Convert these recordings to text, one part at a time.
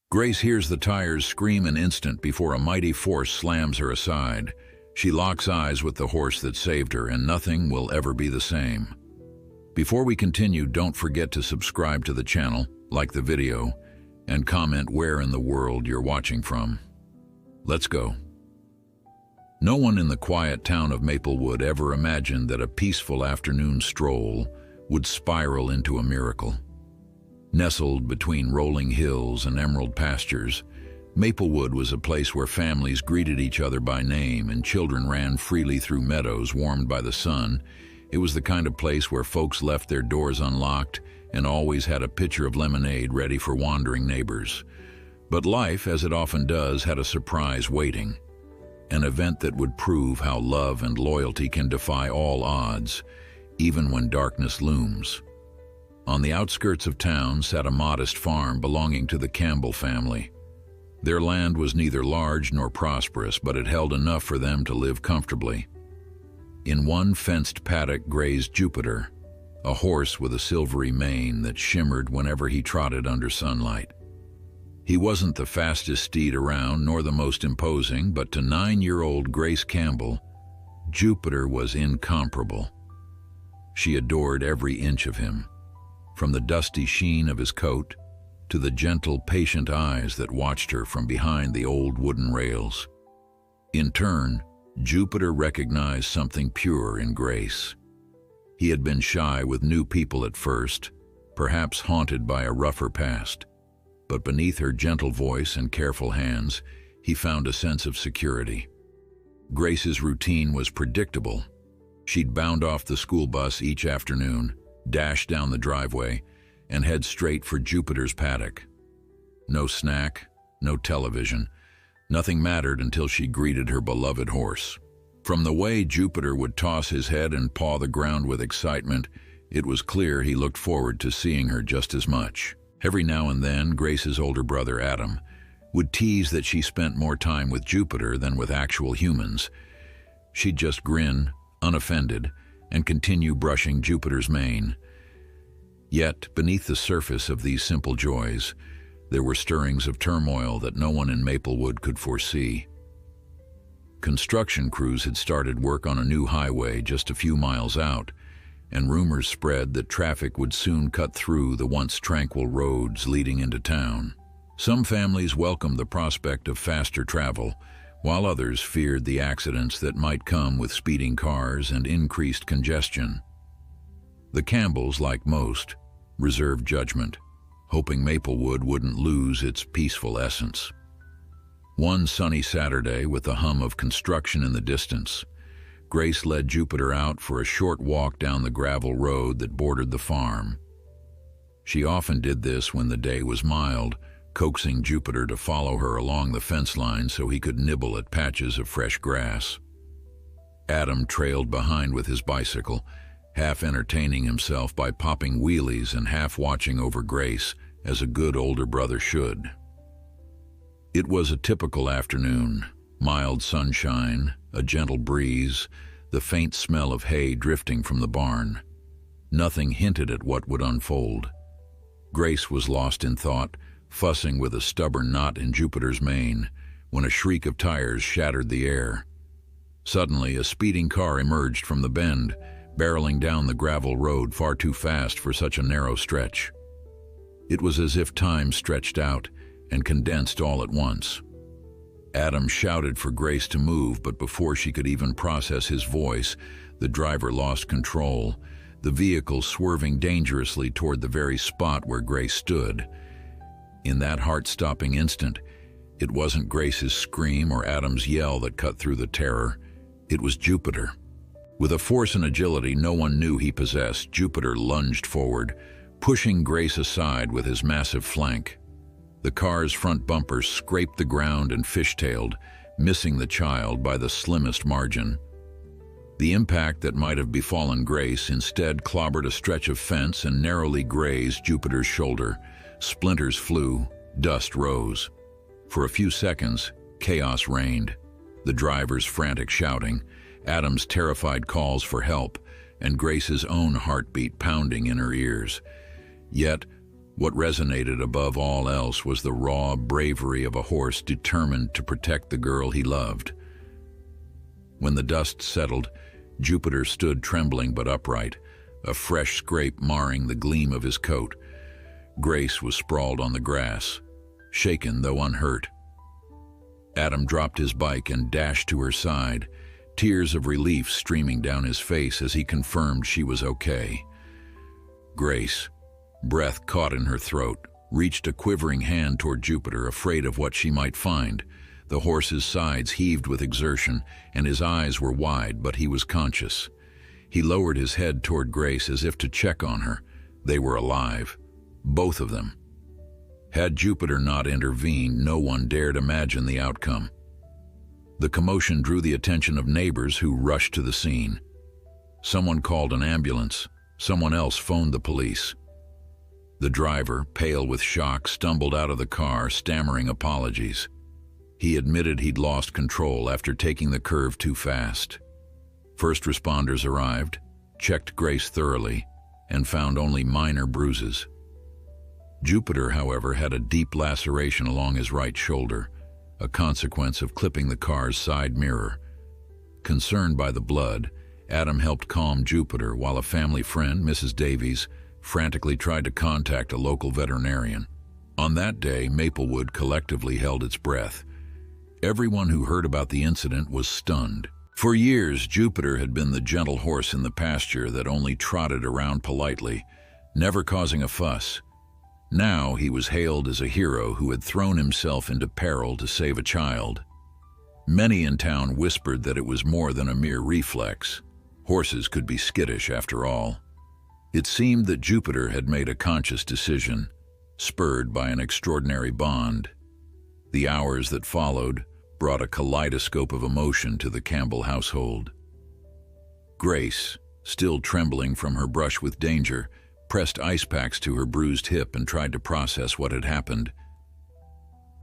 Grace hears the tires scream an instant before a mighty force slams her aside. She locks eyes with the horse that saved her, and nothing will ever be the same. Before we continue, don't forget to subscribe to the channel, like the video, and comment where in the world you're watching from. Let's go. No one in the quiet town of Maplewood ever imagined that a peaceful afternoon stroll would spiral into a miracle. Nestled between rolling hills and emerald pastures, Maplewood was a place where families greeted each other by name and children ran freely through meadows warmed by the sun. It was the kind of place where folks left their doors unlocked and always had a pitcher of lemonade ready for wandering neighbors. But life, as it often does, had a surprise waiting. An event that would prove how love and loyalty can defy all odds, even when darkness looms. On the outskirts of town sat a modest farm belonging to the Campbell family. Their land was neither large nor prosperous, but it held enough for them to live comfortably. In one fenced paddock grazed Jupiter, a horse with a silvery mane that shimmered whenever he trotted under sunlight. He wasn't the fastest steed around, nor the most imposing, but to 9-year-old Grace Campbell, Jupiter was incomparable. She adored every inch of him, from the dusty sheen of his coat to the gentle, patient eyes that watched her from behind the old wooden rails. In turn, Jupiter recognized something pure in Grace. He had been shy with new people at first, perhaps haunted by a rougher past. But beneath her gentle voice and careful hands, he found a sense of security. Grace's routine was predictable. She'd bound off the school bus each afternoon, dash down the driveway, and head straight for Jupiter's paddock. No snack, no television. Nothing mattered until she greeted her beloved horse. From the way Jupiter would toss his head and paw the ground with excitement, it was clear he looked forward to seeing her just as much. Every now and then, Grace's older brother, Adam, would tease that she spent more time with Jupiter than with actual humans. She'd just grin, unoffended, and continue brushing Jupiter's mane. Yet, beneath the surface of these simple joys, there were stirrings of turmoil that no one in Maplewood could foresee. Construction crews had started work on a new highway just a few miles out, and rumors spread that traffic would soon cut through the once tranquil roads leading into town. Some families welcomed the prospect of faster travel, while others feared the accidents that might come with speeding cars and increased congestion. The Campbells, like most, reserved judgment, hoping Maplewood wouldn't lose its peaceful essence. One sunny Saturday, with the hum of construction in the distance, Grace led Jupiter out for a short walk down the gravel road that bordered the farm. She often did this when the day was mild, coaxing Jupiter to follow her along the fence line so he could nibble at patches of fresh grass. Adam trailed behind with his bicycle, half entertaining himself by popping wheelies and half watching over Grace, as a good older brother should. It was a typical afternoon. Mild sunshine, a gentle breeze, the faint smell of hay drifting from the barn. Nothing hinted at what would unfold. Grace was lost in thought, fussing with a stubborn knot in Jupiter's mane, when a shriek of tires shattered the air. Suddenly, a speeding car emerged from the bend, barreling down the gravel road far too fast for such a narrow stretch. It was as if time stretched out and condensed all at once. Adam shouted for Grace to move, but before she could even process his voice, the driver lost control, the vehicle swerving dangerously toward the very spot where Grace stood. In that heart-stopping instant, it wasn't Grace's scream or Adam's yell that cut through the terror. It was Jupiter. With a force and agility no one knew he possessed, Jupiter lunged forward, pushing Grace aside with his massive flank. The car's front bumper scraped the ground and fishtailed, missing the child by the slimmest margin. The impact that might have befallen Grace instead clobbered a stretch of fence and narrowly grazed Jupiter's shoulder. Splinters flew, dust rose. For a few seconds, chaos reigned. The driver's frantic shouting, Adam's terrified calls for help, and Grace's own heartbeat pounding in her ears. Yet, What resonated above all else was the raw bravery of a horse determined to protect the girl he loved. When the dust settled, Jupiter stood trembling but upright, a fresh scrape marring the gleam of his coat. Grace was sprawled on the grass, shaken though unhurt. Adam dropped his bike and dashed to her side, tears of relief streaming down his face as he confirmed she was okay. Grace, breath caught in her throat, reached a quivering hand toward Jupiter, afraid of what she might find. The horse's sides heaved with exertion, and his eyes were wide, but he was conscious. He lowered his head toward Grace as if to check on her. They were alive, both of them. Had Jupiter not intervened, no one dared imagine the outcome. The commotion drew the attention of neighbors who rushed to the scene. Someone called an ambulance. Someone else phoned the police. The driver, pale with shock, stumbled out of the car, stammering apologies. He admitted he'd lost control after taking the curve too fast. First responders arrived, checked Grace thoroughly, and found only minor bruises. Jupiter, however, had a deep laceration along his right shoulder, a consequence of clipping the car's side mirror. Concerned by the blood, Adam helped calm Jupiter while a family friend, Mrs. Davies, frantically tried to contact a local veterinarian. On that day, Maplewood collectively held its breath. Everyone who heard about the incident was stunned. For years, Jupiter had been the gentle horse in the pasture that only trotted around politely, never causing a fuss. Now he was hailed as a hero who had thrown himself into peril to save a child. Many in town whispered that it was more than a mere reflex. Horses could be skittish after all. It seemed that Jupiter had made a conscious decision, spurred by an extraordinary bond. The hours that followed brought a kaleidoscope of emotion to the Campbell household. Grace, still trembling from her brush with danger, pressed ice packs to her bruised hip and tried to process what had happened.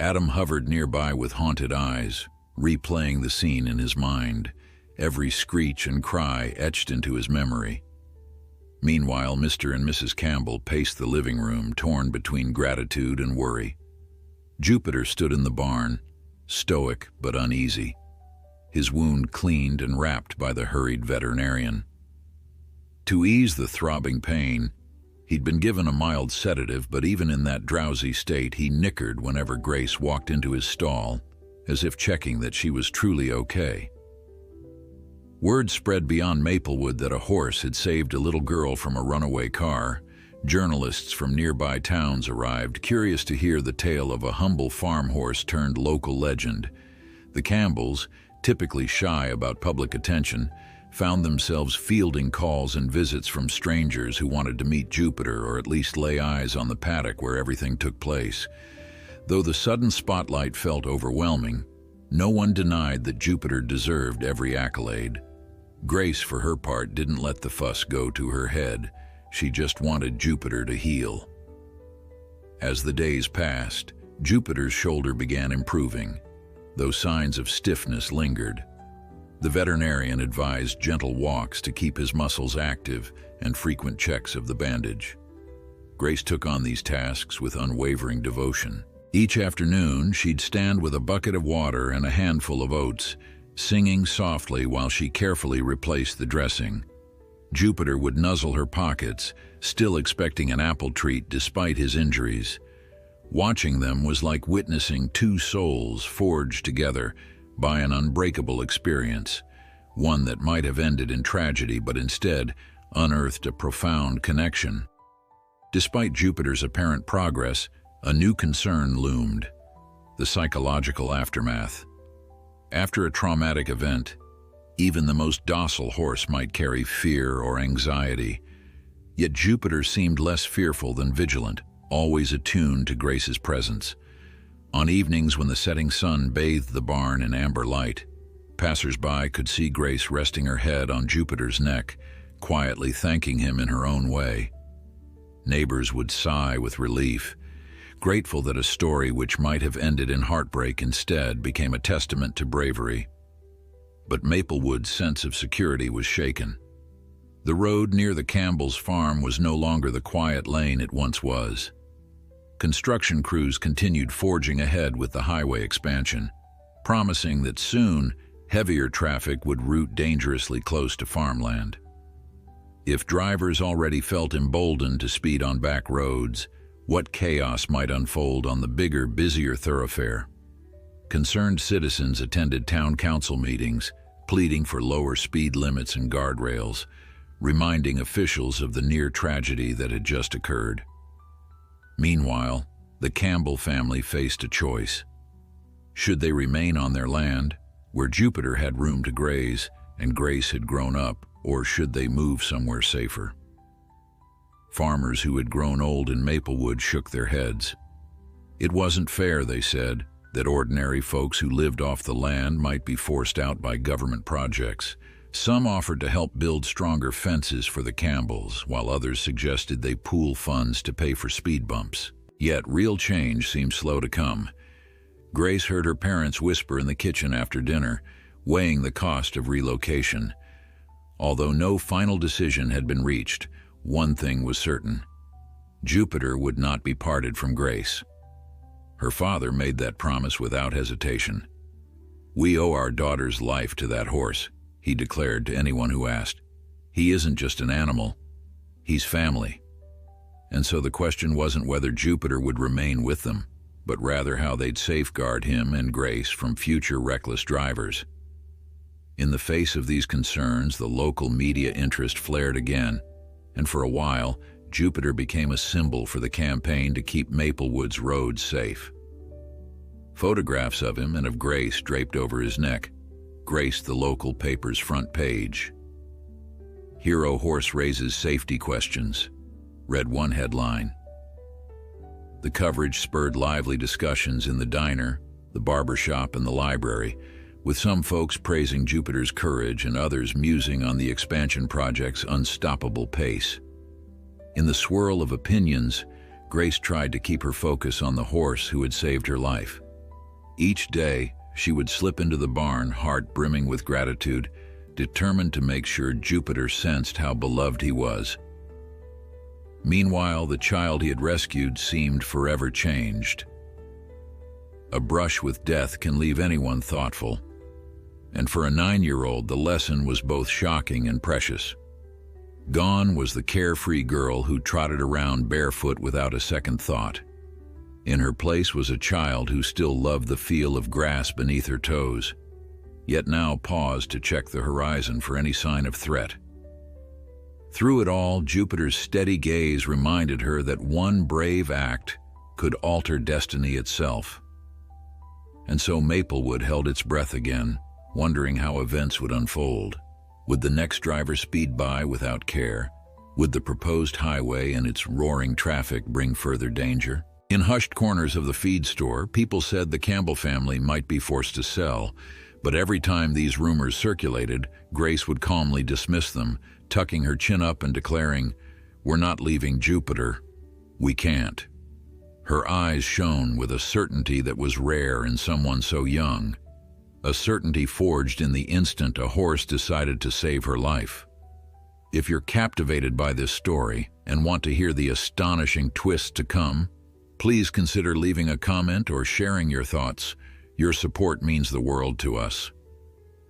Adam hovered nearby with haunted eyes, replaying the scene in his mind, every screech and cry etched into his memory. Meanwhile, Mr. and Mrs. Campbell paced the living room, torn between gratitude and worry. Jupiter stood in the barn, stoic but uneasy, his wound cleaned and wrapped by the hurried veterinarian. To ease the throbbing pain, he'd been given a mild sedative, but even in that drowsy state, he nickered whenever Grace walked into his stall, as if checking that she was truly okay. Word spread beyond Maplewood that a horse had saved a little girl from a runaway car. Journalists from nearby towns arrived, curious to hear the tale of a humble farm horse turned local legend. The Campbells, typically shy about public attention, found themselves fielding calls and visits from strangers who wanted to meet Jupiter or at least lay eyes on the paddock where everything took place. Though the sudden spotlight felt overwhelming, no one denied that Jupiter deserved every accolade. Grace, for her part, didn't let the fuss go to her head. She just wanted Jupiter to heal. As the days passed, Jupiter's shoulder began improving, though signs of stiffness lingered. The veterinarian advised gentle walks to keep his muscles active and frequent checks of the bandage. Grace took on these tasks with unwavering devotion. Each afternoon, she'd stand with a bucket of water and a handful of oats, singing softly while she carefully replaced the dressing. Jupiter would nuzzle her pockets, still expecting an apple treat despite his injuries. Watching them was like witnessing two souls forged together by an unbreakable experience, one that might have ended in tragedy but instead unearthed a profound connection. Despite Jupiter's apparent progress, a new concern loomed: the psychological aftermath. After a traumatic event, even the most docile horse might carry fear or anxiety. Yet Jupiter seemed less fearful than vigilant, always attuned to Grace's presence. On evenings when the setting sun bathed the barn in amber light, passers-by could see Grace resting her head on Jupiter's neck, quietly thanking him in her own way. Neighbors would sigh with relief, grateful that a story which might have ended in heartbreak instead became a testament to bravery. But Maplewood's sense of security was shaken. The road near the Campbells' farm was no longer the quiet lane it once was. Construction crews continued forging ahead with the highway expansion, promising that soon heavier traffic would route dangerously close to farmland. If drivers already felt emboldened to speed on back roads, what chaos might unfold on the bigger, busier thoroughfare? Concerned citizens attended town council meetings, pleading for lower speed limits and guardrails, reminding officials of the near tragedy that had just occurred. Meanwhile, the Campbell family faced a choice. Should they remain on their land, where Jupiter had room to graze and Grace had grown up, or should they move somewhere safer? Farmers who had grown old in Maplewood shook their heads. It wasn't fair, they said, that ordinary folks who lived off the land might be forced out by government projects. Some offered to help build stronger fences for the Campbells, while others suggested they pool funds to pay for speed bumps. Yet real change seemed slow to come. Grace heard her parents whisper in the kitchen after dinner, weighing the cost of relocation. Although no final decision had been reached, one thing was certain: Jupiter would not be parted from Grace. Her father made that promise without hesitation. "We owe our daughter's life to that horse," he declared to anyone who asked. "He isn't just an animal, he's family." And so the question wasn't whether Jupiter would remain with them, but rather how they'd safeguard him and Grace from future reckless drivers. In the face of these concerns, the local media interest flared again, and for a while, Jupiter became a symbol for the campaign to keep Maplewood's roads safe. Photographs of him and of Grace draped over his neck graced the local paper's front page. "Hero horse raises safety questions," read one headline. The coverage spurred lively discussions in the diner, the barber shop, and the library, with some folks praising Jupiter's courage and others musing on the expansion project's unstoppable pace. In the swirl of opinions, Grace tried to keep her focus on the horse who had saved her life. Each day, she would slip into the barn, heart brimming with gratitude, determined to make sure Jupiter sensed how beloved he was. Meanwhile, the child he had rescued seemed forever changed. A brush with death can leave anyone thoughtful, and for a 9-year-old, the lesson was both shocking and precious. Gone was the carefree girl who trotted around barefoot without a second thought. In her place was a child who still loved the feel of grass beneath her toes, yet now paused to check the horizon for any sign of threat. Through it all, Jupiter's steady gaze reminded her that one brave act could alter destiny itself. And so Maplewood held its breath again, wondering how events would unfold. Would the next driver speed by without care? Would the proposed highway and its roaring traffic bring further danger? In hushed corners of the feed store, people said the Campbell family might be forced to sell, but every time these rumors circulated, Grace would calmly dismiss them, tucking her chin up and declaring, "We're not leaving Jupiter. We can't." Her eyes shone with a certainty that was rare in someone so young, a certainty forged in the instant a horse decided to save her life. If you're captivated by this story and want to hear the astonishing twists to come, please consider leaving a comment or sharing your thoughts. Your support means the world to us.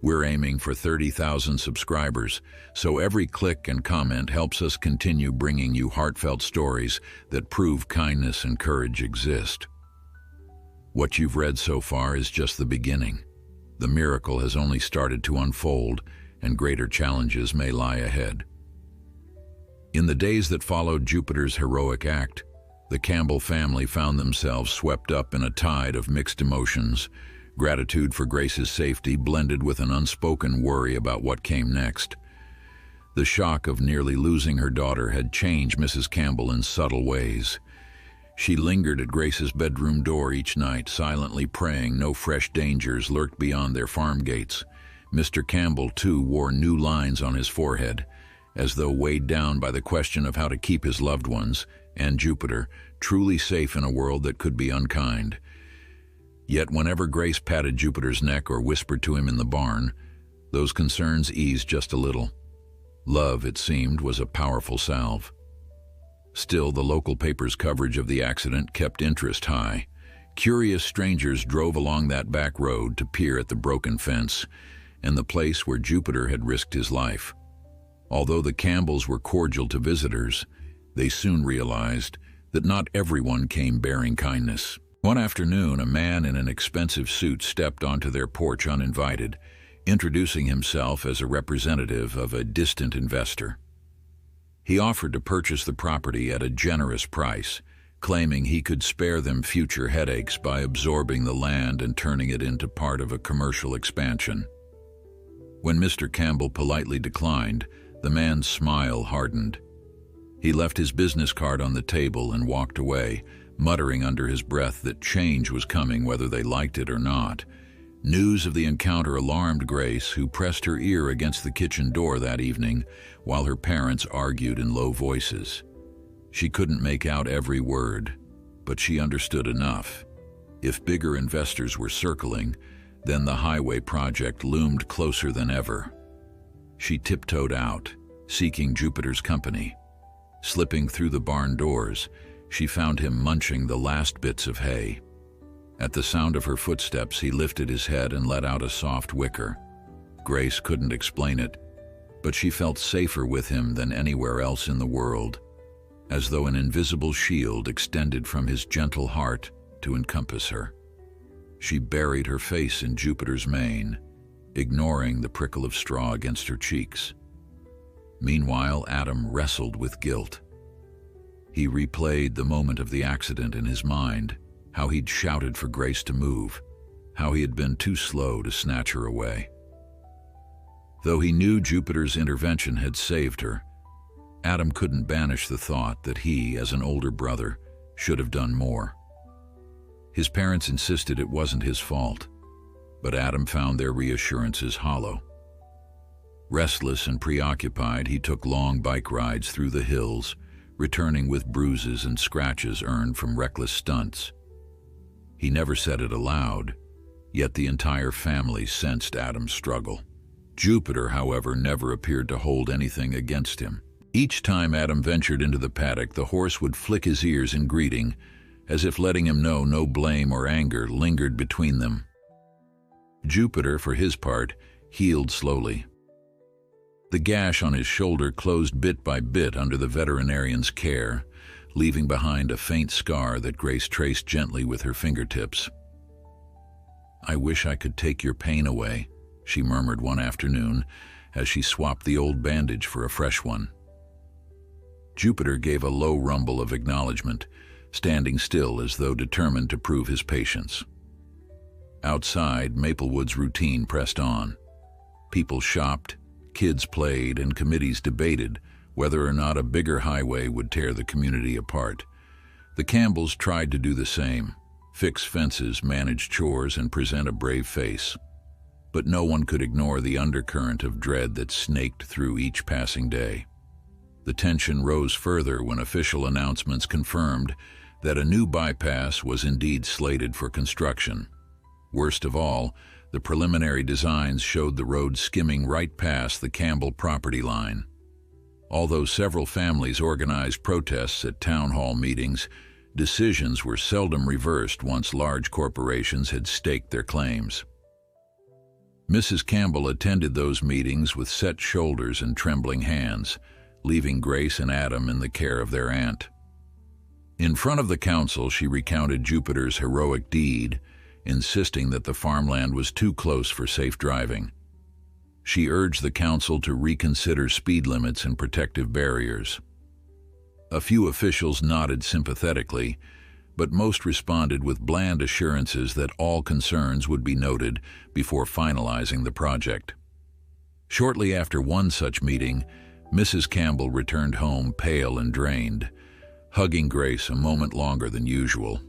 We're aiming for 30,000 subscribers, so every click and comment helps us continue bringing you heartfelt stories that prove kindness and courage exist. What you've read so far is just the beginning. The miracle has only started to unfold, and greater challenges may lie ahead. In the days that followed Jupiter's heroic act, the Campbell family found themselves swept up in a tide of mixed emotions. Gratitude for Grace's safety blended with an unspoken worry about what came next. The shock of nearly losing her daughter had changed Mrs. Campbell in subtle ways. She lingered at Grace's bedroom door each night, silently praying no fresh dangers lurked beyond their farm gates. Mr. Campbell, too, wore new lines on his forehead, as though weighed down by the question of how to keep his loved ones, and Jupiter, truly safe in a world that could be unkind. Yet whenever Grace patted Jupiter's neck or whispered to him in the barn, those concerns eased just a little. Love, it seemed, was a powerful salve. Still, the local paper's coverage of the accident kept interest high. Curious strangers drove along that back road to peer at the broken fence and the place where Jupiter had risked his life. Although the Campbells were cordial to visitors, they soon realized that not everyone came bearing kindness. One afternoon, a man in an expensive suit stepped onto their porch uninvited, introducing himself as a representative of a distant investor. He offered to purchase the property at a generous price, claiming he could spare them future headaches by absorbing the land and turning it into part of a commercial expansion. When Mr. Campbell politely declined, the man's smile hardened. He left his business card on the table and walked away, muttering under his breath that change was coming whether they liked it or not. News of the encounter alarmed Grace, who pressed her ear against the kitchen door that evening while her parents argued in low voices. She couldn't make out every word, but she understood enough. If bigger investors were circling, then the highway project loomed closer than ever. She tiptoed out, seeking Jupiter's company. Slipping through the barn doors, she found him munching the last bits of hay. At the sound of her footsteps, he lifted his head and let out a soft whicker. Grace couldn't explain it, but she felt safer with him than anywhere else in the world, as though an invisible shield extended from his gentle heart to encompass her. She buried her face in Jupiter's mane, ignoring the prickle of straw against her cheeks. Meanwhile, Adam wrestled with guilt. He replayed the moment of the accident in his mind, how he'd shouted for Grace to move, how he had been too slow to snatch her away. Though he knew Jupiter's intervention had saved her, Adam couldn't banish the thought that he, as an older brother, should have done more. His parents insisted it wasn't his fault, but Adam found their reassurances hollow. Restless and preoccupied, he took long bike rides through the hills, returning with bruises and scratches earned from reckless stunts. He never said it aloud, yet the entire family sensed Adam's struggle. Jupiter, however, never appeared to hold anything against him. Each time Adam ventured into the paddock, the horse would flick his ears in greeting, as if letting him know no blame or anger lingered between them. Jupiter, for his part, healed slowly. The gash on his shoulder closed bit by bit under the veterinarian's care, leaving behind a faint scar that Grace traced gently with her fingertips. "I wish I could take your pain away," she murmured one afternoon as she swapped the old bandage for a fresh one. Jupiter gave a low rumble of acknowledgement, standing still as though determined to prove his patience. Outside, Maplewood's routine pressed on. People shopped, kids played, and committees debated whether or not a bigger highway would tear the community apart. The Campbells tried to do the same, fix fences, manage chores, and present a brave face. But no one could ignore the undercurrent of dread that snaked through each passing day. The tension rose further when official announcements confirmed that a new bypass was indeed slated for construction. Worst of all, the preliminary designs showed the road skimming right past the Campbell property line. Although several families organized protests at town hall meetings, decisions were seldom reversed once large corporations had staked their claims. Mrs. Campbell attended those meetings with set shoulders and trembling hands, leaving Grace and Adam in the care of their aunt. In front of the council, she recounted Jupiter's heroic deed, insisting that the farmland was too close for safe driving. She urged the council to reconsider speed limits and protective barriers. A few officials nodded sympathetically, but most responded with bland assurances that all concerns would be noted before finalizing the project. Shortly after one such meeting, Mrs. Campbell returned home pale and drained, hugging Grace a moment longer than usual.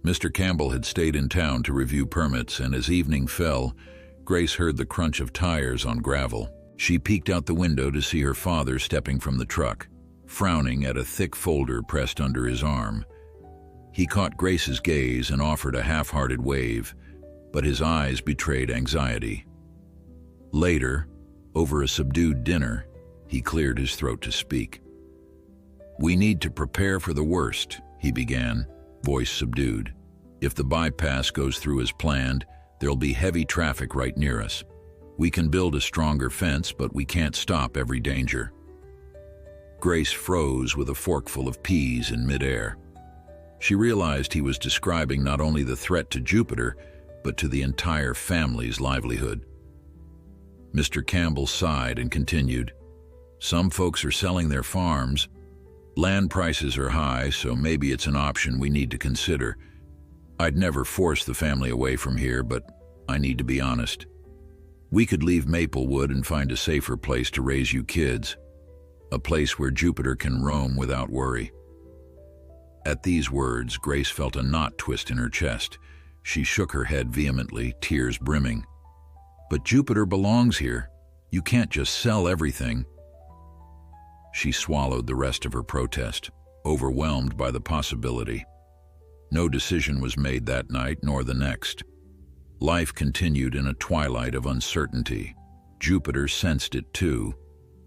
Mr. Campbell had stayed in town to review permits, and as evening fell, Grace heard the crunch of tires on gravel. She peeked out the window to see her father stepping from the truck, frowning at a thick folder pressed under his arm. He caught Grace's gaze and offered a half-hearted wave, but his eyes betrayed anxiety. Later, over a subdued dinner, he cleared his throat to speak. "We need to prepare for the worst," he began, voice subdued. "If the bypass goes through as planned, there'll be heavy traffic right near us. We can build a stronger fence, but we can't stop every danger." Grace froze with a forkful of peas in midair. She realized he was describing not only the threat to Jupiter, but to the entire family's livelihood. Mr. Campbell sighed and continued, "Some folks are selling their farms. Land prices are high, so maybe it's an option we need to consider. I'd never force the family away from here, but I need to be honest. We could leave Maplewood and find a safer place to raise you kids, a place where Jupiter can roam without worry." At these words, Grace felt a knot twist in her chest. She shook her head vehemently, tears brimming. "But Jupiter belongs here. You can't just sell everything." She swallowed the rest of her protest, overwhelmed by the possibility. No decision was made that night nor the next. Life continued in a twilight of uncertainty. Jupiter sensed it too.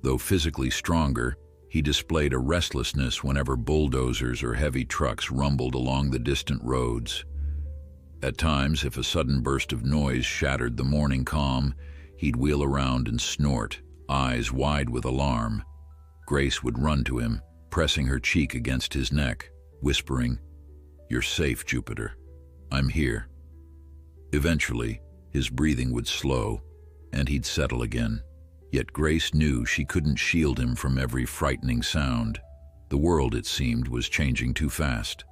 Though physically stronger, he displayed a restlessness whenever bulldozers or heavy trucks rumbled along the distant roads. At times, if a sudden burst of noise shattered the morning calm, he'd wheel around and snort, eyes wide with alarm. Grace would run to him, pressing her cheek against his neck, whispering, "You're safe, Jupiter. I'm here." Eventually, his breathing would slow, and he'd settle again. Yet Grace knew she couldn't shield him from every frightening sound. The world, it seemed, was changing too fast.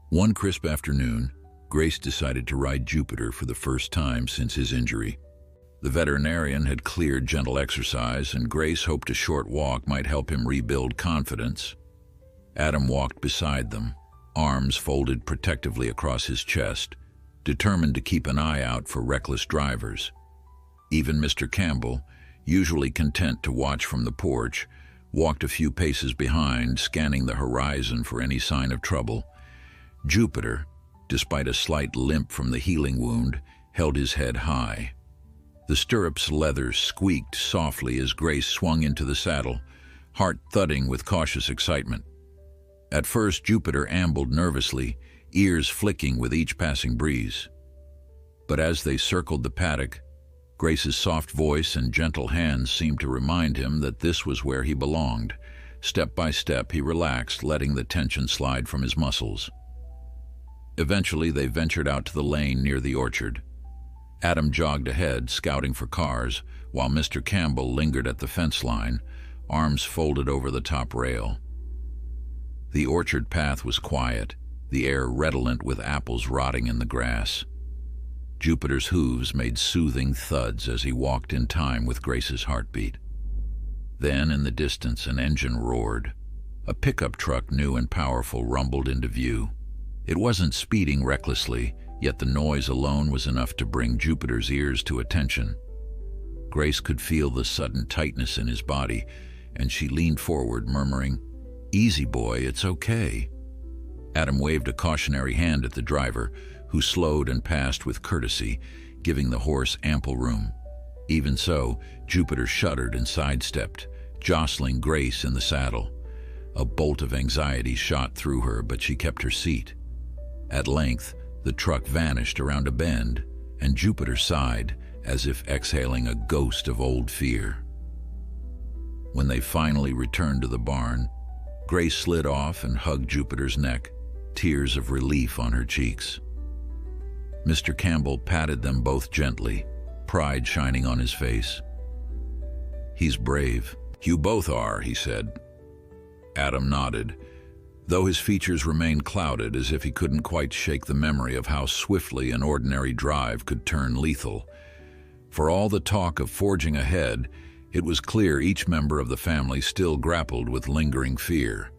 One crisp afternoon, Grace decided to ride Jupiter for the first time since his injury. The veterinarian had cleared gentle exercise, and Grace hoped a short walk might help him rebuild confidence. Adam walked beside them, arms folded protectively across his chest, determined to keep an eye out for reckless drivers. Even Mr. Campbell, usually content to watch from the porch, walked a few paces behind, scanning the horizon for any sign of trouble. Jupiter, despite a slight limp from the healing wound, held his head high. The stirrups' leather squeaked softly as Grace swung into the saddle, heart thudding with cautious excitement. At first, Jupiter ambled nervously, ears flicking with each passing breeze. But as they circled the paddock, Grace's soft voice and gentle hands seemed to remind him that this was where he belonged. Step by step, he relaxed, letting the tension slide from his muscles. Eventually, they ventured out to the lane near the orchard. Adam jogged ahead, scouting for cars, while Mr. Campbell lingered at the fence line, arms folded over the top rail. The orchard path was quiet, the air redolent with apples rotting in the grass. Jupiter's hooves made soothing thuds as he walked in time with Grace's heartbeat. Then, in the distance, an engine roared. A pickup truck, new and powerful, rumbled into view. It wasn't speeding recklessly, yet the noise alone was enough to bring Jupiter's ears to attention. Grace could feel the sudden tightness in his body, and she leaned forward, murmuring, "Easy, boy, it's okay." Adam waved a cautionary hand at the driver, who slowed and passed with courtesy, giving the horse ample room. Even so, Jupiter shuddered and sidestepped, jostling Grace in the saddle. A bolt of anxiety shot through her, but she kept her seat. At length, the truck vanished around a bend, and Jupiter sighed, as if exhaling a ghost of old fear. When they finally returned to the barn, Grace slid off and hugged Jupiter's neck, tears of relief on her cheeks. Mr. Campbell patted them both gently, pride shining on his face. "He's brave. You both are," he said. Adam nodded, though his features remained clouded as if he couldn't quite shake the memory of how swiftly an ordinary drive could turn lethal. For all the talk of forging ahead, it was clear each member of the family still grappled with lingering fear.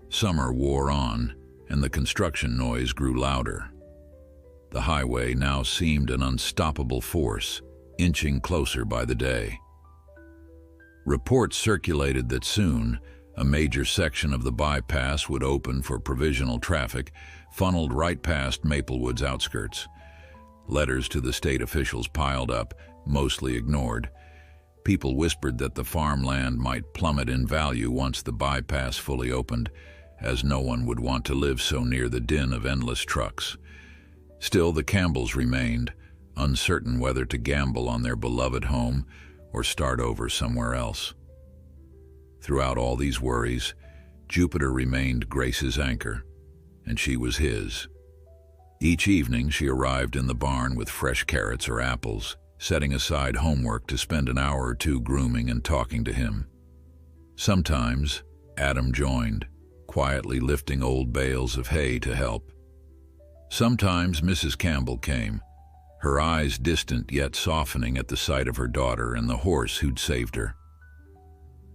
Summer wore on, and the construction noise grew louder. The highway now seemed an unstoppable force, inching closer by the day. Reports circulated that soon, a major section of the bypass would open for provisional traffic, funneled right past Maplewood's outskirts. Letters to the state officials piled up, mostly ignored. People whispered that the farmland might plummet in value once the bypass fully opened, as no one would want to live so near the din of endless trucks. Still, the Campbells remained, uncertain whether to gamble on their beloved home or start over somewhere else. Throughout all these worries, Jupiter remained Grace's anchor, and she was his. Each evening she arrived in the barn with fresh carrots or apples, setting aside homework to spend an hour or two grooming and talking to him. Sometimes Adam joined, quietly lifting old bales of hay to help. Sometimes Mrs. Campbell came, her eyes distant yet softening at the sight of her daughter and the horse who'd saved her.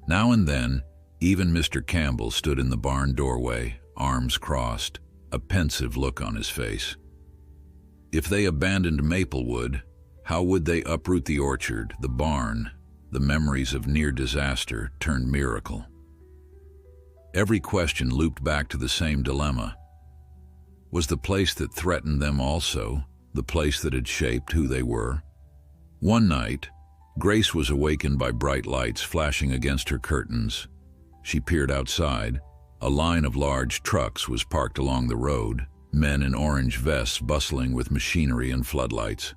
Now and then, even Mr. Campbell stood in the barn doorway, arms crossed, a pensive look on his face. If they abandoned Maplewood, how would they uproot the orchard, the barn, the memories of near disaster turned miracle? Every question looped back to the same dilemma. Was the place that threatened them also the place that had shaped who they were? One night, Grace was awakened by bright lights flashing against her curtains. She peered outside. A line of large trucks was parked along the road, men in orange vests bustling with machinery and floodlights.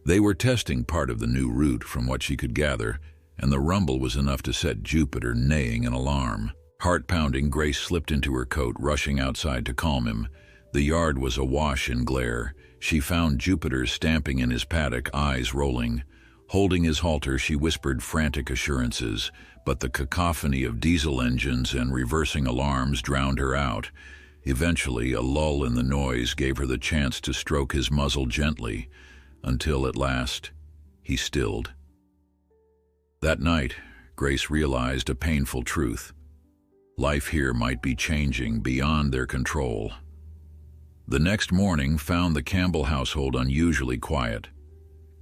They were testing part of the new route from what she could gather, and the rumble was enough to set Jupiter neighing in alarm. Heart-pounding, Grace slipped into her coat, rushing outside to calm him. The yard was awash in glare. She found Jupiter stamping in his paddock, eyes rolling. Holding his halter, she whispered frantic assurances, but the cacophony of diesel engines and reversing alarms drowned her out. Eventually, a lull in the noise gave her the chance to stroke his muzzle gently, until at last, he stilled. That night, Grace realized a painful truth. Life here might be changing beyond their control. The next morning found the Campbell household unusually quiet.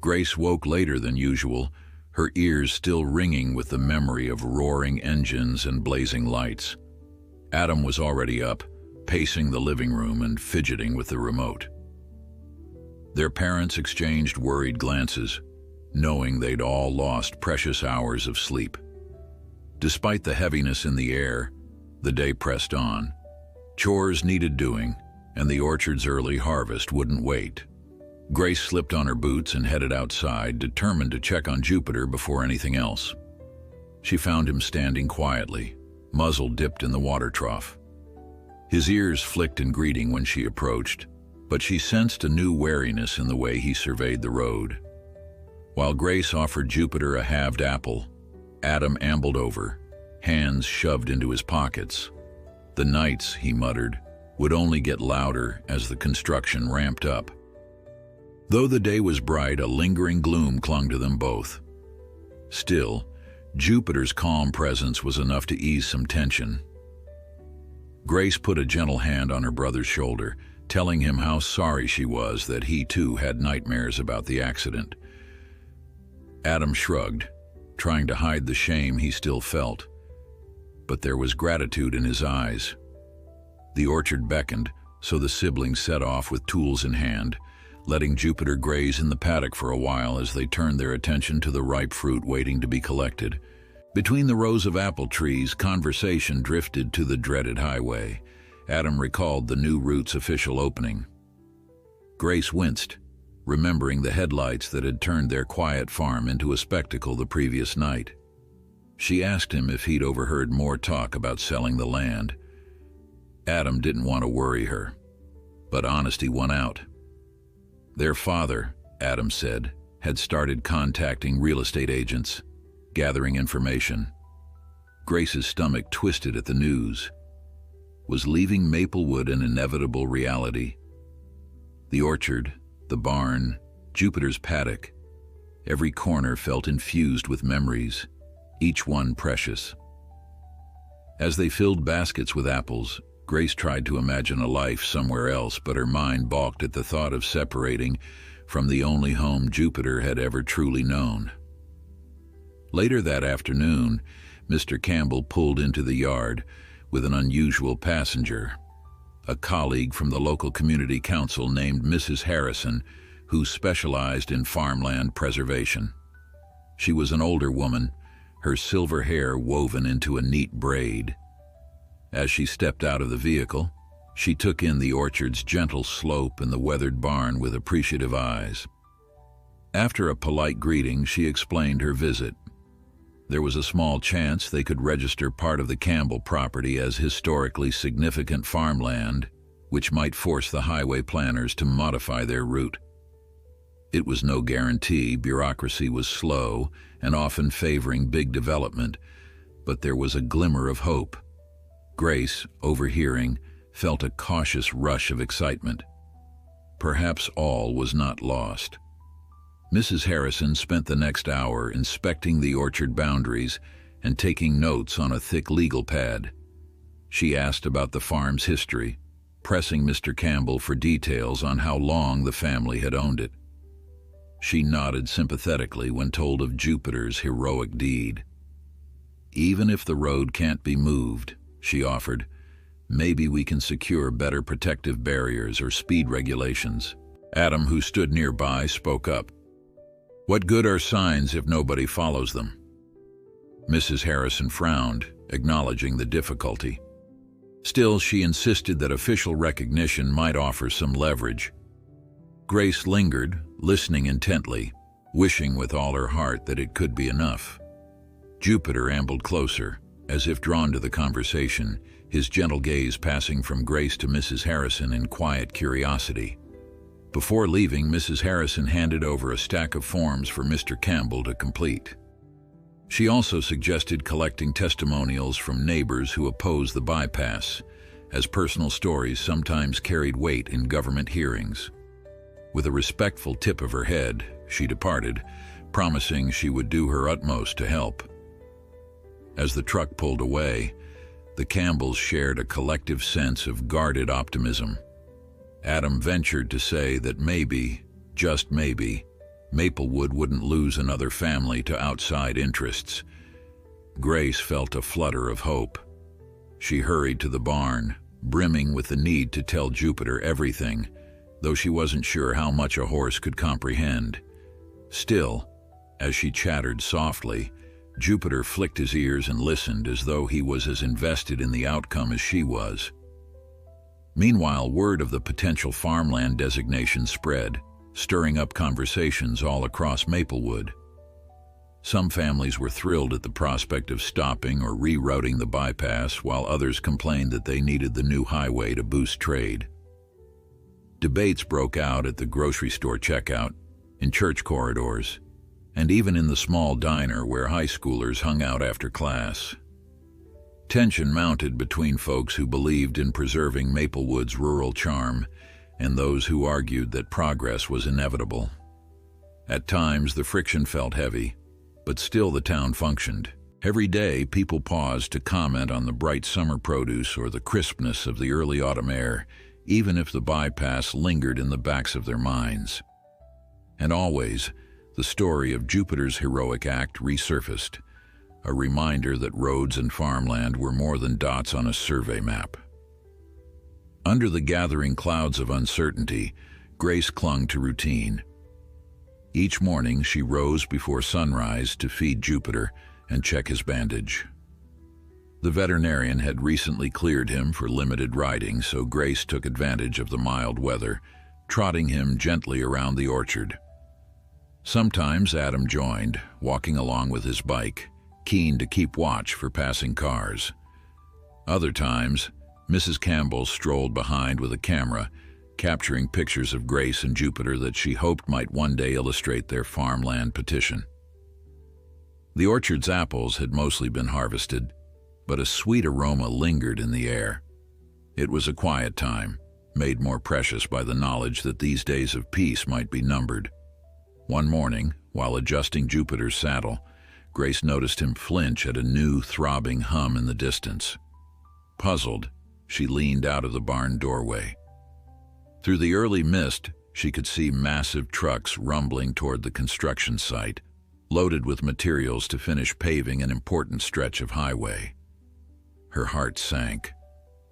Grace woke later than usual, her ears still ringing with the memory of roaring engines and blazing lights. Adam was already up, pacing the living room and fidgeting with the remote. Their parents exchanged worried glances, knowing they'd all lost precious hours of sleep. Despite the heaviness in the air, the day pressed on. Chores needed doing, and the orchard's early harvest wouldn't wait. Grace slipped on her boots and headed outside, determined to check on Jupiter before anything else. She found him standing quietly, muzzle dipped in the water trough. His ears flicked in greeting when she approached, but she sensed a new wariness in the way he surveyed the road. While Grace offered Jupiter a halved apple, Adam ambled over, hands shoved into his pockets. The nights, he muttered, would only get louder as the construction ramped up. Though the day was bright, a lingering gloom clung to them both. Still, Jupiter's calm presence was enough to ease some tension. Grace put a gentle hand on her brother's shoulder, telling him how sorry she was that he too had nightmares about the accident. Adam shrugged, trying to hide the shame he still felt, but there was gratitude in his eyes. The orchard beckoned, so the siblings set off with tools in hand, letting Jupiter graze in the paddock for a while as they turned their attention to the ripe fruit waiting to be collected. Between the rows of apple trees, conversation drifted to the dreaded highway. Adam recalled the new route's official opening. Grace winced, remembering the headlights that had turned their quiet farm into a spectacle the previous night. She asked him if he'd overheard more talk about selling the land. Adam didn't want to worry her, but honesty won out. Their father, Adam said, had started contacting real estate agents, gathering information. Grace's stomach twisted at the news. Was leaving Maplewood an inevitable reality? The orchard, the barn, Jupiter's paddock, every corner felt infused with memories, each one precious. As they filled baskets with apples, Grace tried to imagine a life somewhere else, but her mind balked at the thought of separating from the only home Jupiter had ever truly known. Later that afternoon, Mr. Campbell pulled into the yard with an unusual passenger, a colleague from the local community council named Mrs. Harrison, who specialized in farmland preservation. She was an older woman, her silver hair woven into a neat braid. As she stepped out of the vehicle, she took in the orchard's gentle slope and the weathered barn with appreciative eyes. After a polite greeting, she explained her visit. There was a small chance they could register part of the Campbell property as historically significant farmland, which might force the highway planners to modify their route. It was no guarantee. Bureaucracy was slow and often favoring big development, but there was a glimmer of hope. Grace, overhearing, felt a cautious rush of excitement. Perhaps all was not lost. Mrs. Harrison spent the next hour inspecting the orchard boundaries and taking notes on a thick legal pad. She asked about the farm's history, pressing Mr. Campbell for details on how long the family had owned it. She nodded sympathetically when told of Jupiter's heroic deed. "Even if the road can't be moved," she offered, "maybe we can secure better protective barriers or speed regulations." Adam, who stood nearby, spoke up. "What good are signs if nobody follows them?" Mrs. Harrison frowned, acknowledging the difficulty. Still, she insisted that official recognition might offer some leverage. Grace lingered, listening intently, wishing with all her heart that it could be enough. Jupiter ambled closer, as if drawn to the conversation, his gentle gaze passing from Grace to Mrs. Harrison in quiet curiosity. Before leaving, Mrs. Harrison handed over a stack of forms for Mr. Campbell to complete. She also suggested collecting testimonials from neighbors who opposed the bypass, as personal stories sometimes carried weight in government hearings. With a respectful tip of her head, she departed, promising she would do her utmost to help. As the truck pulled away, the Campbells shared a collective sense of guarded optimism. Adam ventured to say that maybe, just maybe, Maplewood wouldn't lose another family to outside interests. Grace felt a flutter of hope. She hurried to the barn, brimming with the need to tell Jupiter everything, though she wasn't sure how much a horse could comprehend. Still, as she chattered softly, Jupiter flicked his ears and listened as though he was as invested in the outcome as she was. Meanwhile, word of the potential farmland designation spread, stirring up conversations all across Maplewood. Some families were thrilled at the prospect of stopping or rerouting the bypass, while others complained that they needed the new highway to boost trade. Debates broke out at the grocery store checkout, in church corridors, and even in the small diner where high schoolers hung out after class. Tension mounted between folks who believed in preserving Maplewood's rural charm and those who argued that progress was inevitable. At times, the friction felt heavy, but still the town functioned. Every day, people paused to comment on the bright summer produce or the crispness of the early autumn air, even if the bypass lingered in the backs of their minds. And always, the story of Jupiter's heroic act resurfaced, a reminder that roads and farmland were more than dots on a survey map. Under the gathering clouds of uncertainty, Grace clung to routine. Each morning, she rose before sunrise to feed Jupiter and check his bandage. The veterinarian had recently cleared him for limited riding, so Grace took advantage of the mild weather, trotting him gently around the orchard. Sometimes Adam joined, walking along with his bike, keen to keep watch for passing cars. Other times, Mrs. Campbell strolled behind with a camera, capturing pictures of Grace and Jupiter that she hoped might one day illustrate their farmland petition. The orchard's apples had mostly been harvested, but a sweet aroma lingered in the air. It was a quiet time, made more precious by the knowledge that these days of peace might be numbered. One morning, while adjusting Jupiter's saddle, Grace noticed him flinch at a new, throbbing hum in the distance. Puzzled, she leaned out of the barn doorway. Through the early mist, she could see massive trucks rumbling toward the construction site, loaded with materials to finish paving an important stretch of highway. Her heart sank.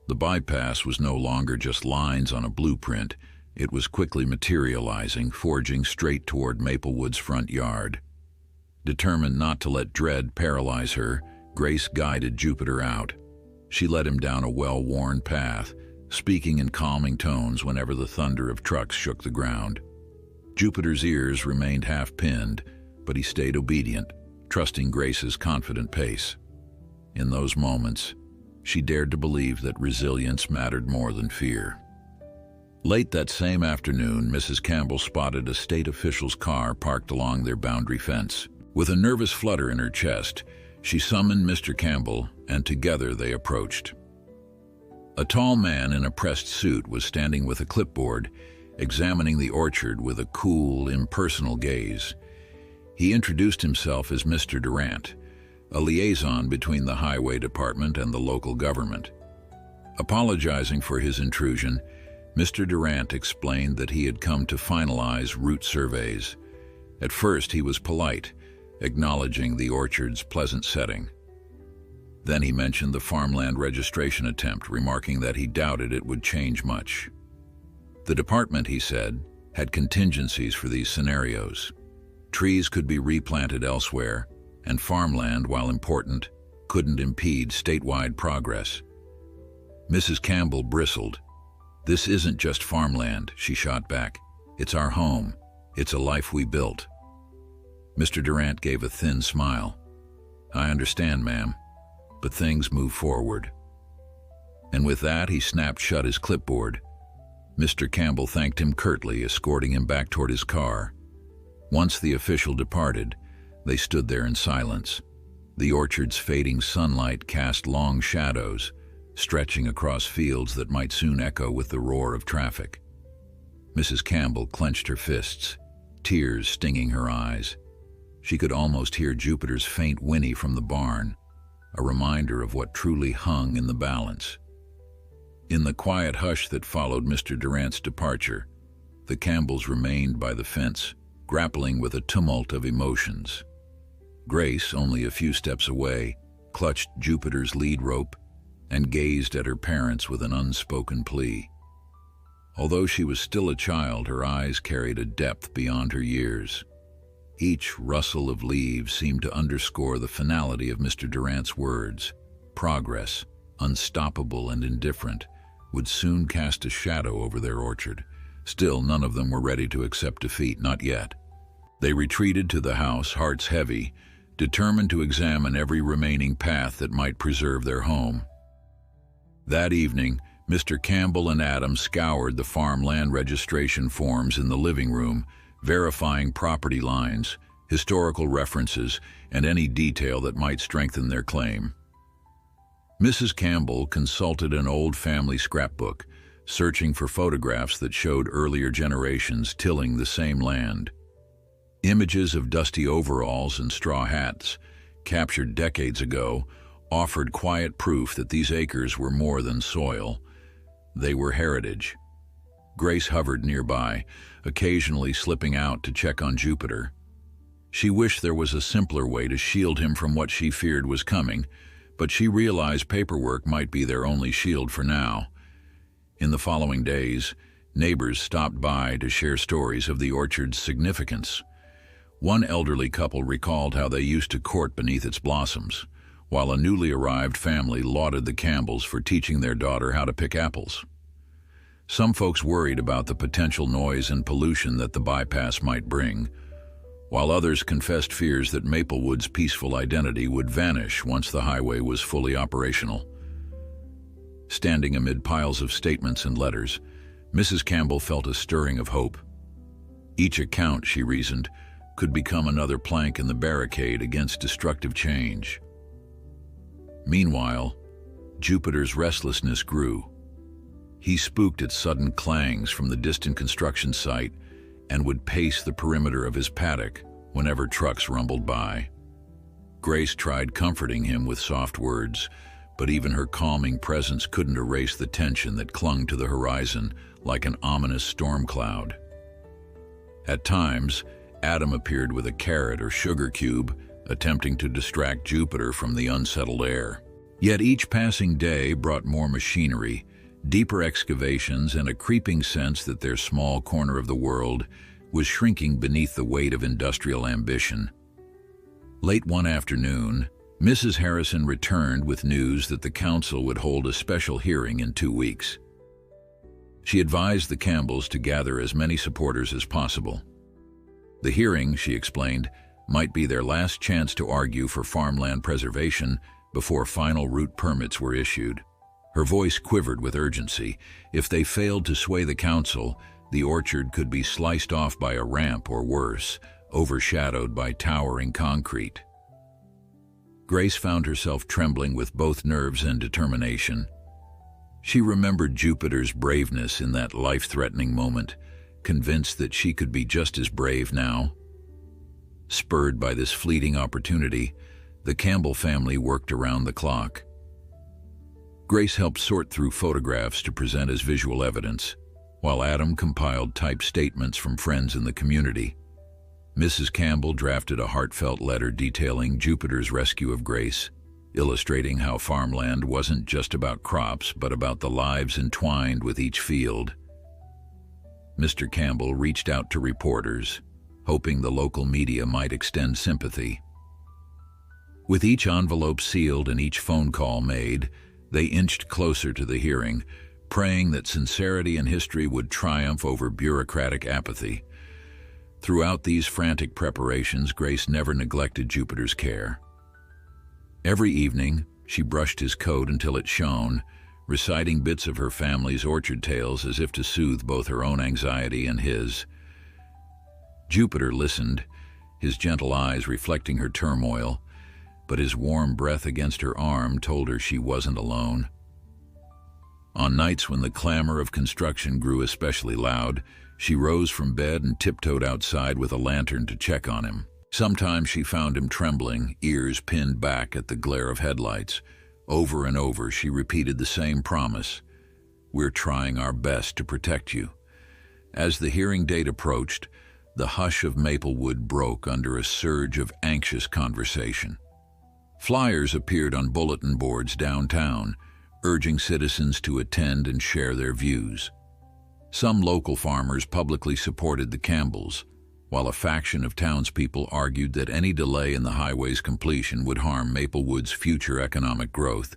The bypass was no longer just lines on a blueprint. It was quickly materializing, forging straight toward Maplewood's front yard. Determined not to let dread paralyze her, Grace guided Jupiter out. She led him down a well-worn path, speaking in calming tones whenever the thunder of trucks shook the ground. Jupiter's ears remained half-pinned, but he stayed obedient, trusting Grace's confident pace. In those moments, she dared to believe that resilience mattered more than fear. Late that same afternoon, Mrs. Campbell spotted a state official's car parked along their boundary fence. With a nervous flutter in her chest, she summoned Mr. Campbell, and together they approached. A tall man in a pressed suit was standing with a clipboard, examining the orchard with a cool, impersonal gaze. He introduced himself as Mr. Durant, a liaison between the highway department and the local government. Apologizing for his intrusion, Mr. Durant explained that he had come to finalize route surveys. At first he was polite, acknowledging the orchard's pleasant setting. Then he mentioned the farmland registration attempt, remarking that he doubted it would change much. The department, he said, had contingencies for these scenarios. Trees could be replanted elsewhere, and farmland, while important, couldn't impede statewide progress. Mrs. Campbell bristled. "This isn't just farmland," she shot back. "It's our home. It's a life we built." Mr. Durant gave a thin smile. "I understand, ma'am, but things move forward." And with that, he snapped shut his clipboard. Mr. Campbell thanked him curtly, escorting him back toward his car. Once the official departed, they stood there in silence. The orchard's fading sunlight cast long shadows, stretching across fields that might soon echo with the roar of traffic. Mrs. Campbell clenched her fists, tears stinging her eyes. She could almost hear Jupiter's faint whinny from the barn, a reminder of what truly hung in the balance. In the quiet hush that followed Mr. Durant's departure, the Campbells remained by the fence, grappling with a tumult of emotions. Grace, only a few steps away, clutched Jupiter's lead rope and gazed at her parents with an unspoken plea. Although she was still a child, her eyes carried a depth beyond her years. Each rustle of leaves seemed to underscore the finality of Mr. Durant's words. Progress, unstoppable and indifferent, would soon cast a shadow over their orchard. Still, none of them were ready to accept defeat, not yet. They retreated to the house, hearts heavy, determined to examine every remaining path that might preserve their home. That evening, Mr. Campbell and Adam scoured the farmland registration forms in the living room, verifying property lines, historical references, and any detail that might strengthen their claim. Mrs. Campbell consulted an old family scrapbook, searching for photographs that showed earlier generations tilling the same land. Images of dusty overalls and straw hats, captured decades ago, offered quiet proof that these acres were more than soil. They were heritage. Grace hovered nearby, occasionally slipping out to check on Jupiter. She wished there was a simpler way to shield him from what she feared was coming, but she realized paperwork might be their only shield for now. In the following days, neighbors stopped by to share stories of the orchard's significance. One elderly couple recalled how they used to court beneath its blossoms, while a newly arrived family lauded the Campbells for teaching their daughter how to pick apples. Some folks worried about the potential noise and pollution that the bypass might bring, while others confessed fears that Maplewood's peaceful identity would vanish once the highway was fully operational. Standing amid piles of statements and letters, Mrs. Campbell felt a stirring of hope. Each account, she reasoned, could become another plank in the barricade against destructive change. Meanwhile, Jupiter's restlessness grew. He spooked at sudden clangs from the distant construction site and would pace the perimeter of his paddock whenever trucks rumbled by. Grace tried comforting him with soft words, but even her calming presence couldn't erase the tension that clung to the horizon like an ominous storm cloud. At times, Adam appeared with a carrot or sugar cube, attempting to distract Jupiter from the unsettled air. Yet each passing day brought more machinery, deeper excavations, and a creeping sense that their small corner of the world was shrinking beneath the weight of industrial ambition. Late one afternoon, Mrs. Harrison returned with news that the council would hold a special hearing in 2 weeks. She advised the Campbells to gather as many supporters as possible. The hearing, she explained, might be their last chance to argue for farmland preservation before final route permits were issued. Her voice quivered with urgency. If they failed to sway the council, the orchard could be sliced off by a ramp or worse, overshadowed by towering concrete. Grace found herself trembling with both nerves and determination. She remembered Jupiter's braveness in that life-threatening moment, convinced that she could be just as brave now. Spurred by this fleeting opportunity, the Campbell family worked around the clock. Grace helped sort through photographs to present as visual evidence, while Adam compiled typed statements from friends in the community. Mrs. Campbell drafted a heartfelt letter detailing Jupiter's rescue of Grace, illustrating how farmland wasn't just about crops but about the lives entwined with each field. Mr. Campbell reached out to reporters, hoping the local media might extend sympathy. With each envelope sealed and each phone call made, they inched closer to the hearing, praying that sincerity and history would triumph over bureaucratic apathy. Throughout these frantic preparations, Grace never neglected Jupiter's care. Every evening, she brushed his coat until it shone, reciting bits of her family's orchard tales as if to soothe both her own anxiety and his. Jupiter listened, his gentle eyes reflecting her turmoil, but his warm breath against her arm told her she wasn't alone. On nights when the clamor of construction grew especially loud, she rose from bed and tiptoed outside with a lantern to check on him. Sometimes she found him trembling, ears pinned back at the glare of headlights. Over and over she repeated the same promise: "We're trying our best to protect you." As the hearing date approached, the hush of Maplewood broke under a surge of anxious conversation. Flyers appeared on bulletin boards downtown, urging citizens to attend and share their views. Some local farmers publicly supported the Campbells, while a faction of townspeople argued that any delay in the highway's completion would harm Maplewood's future economic growth.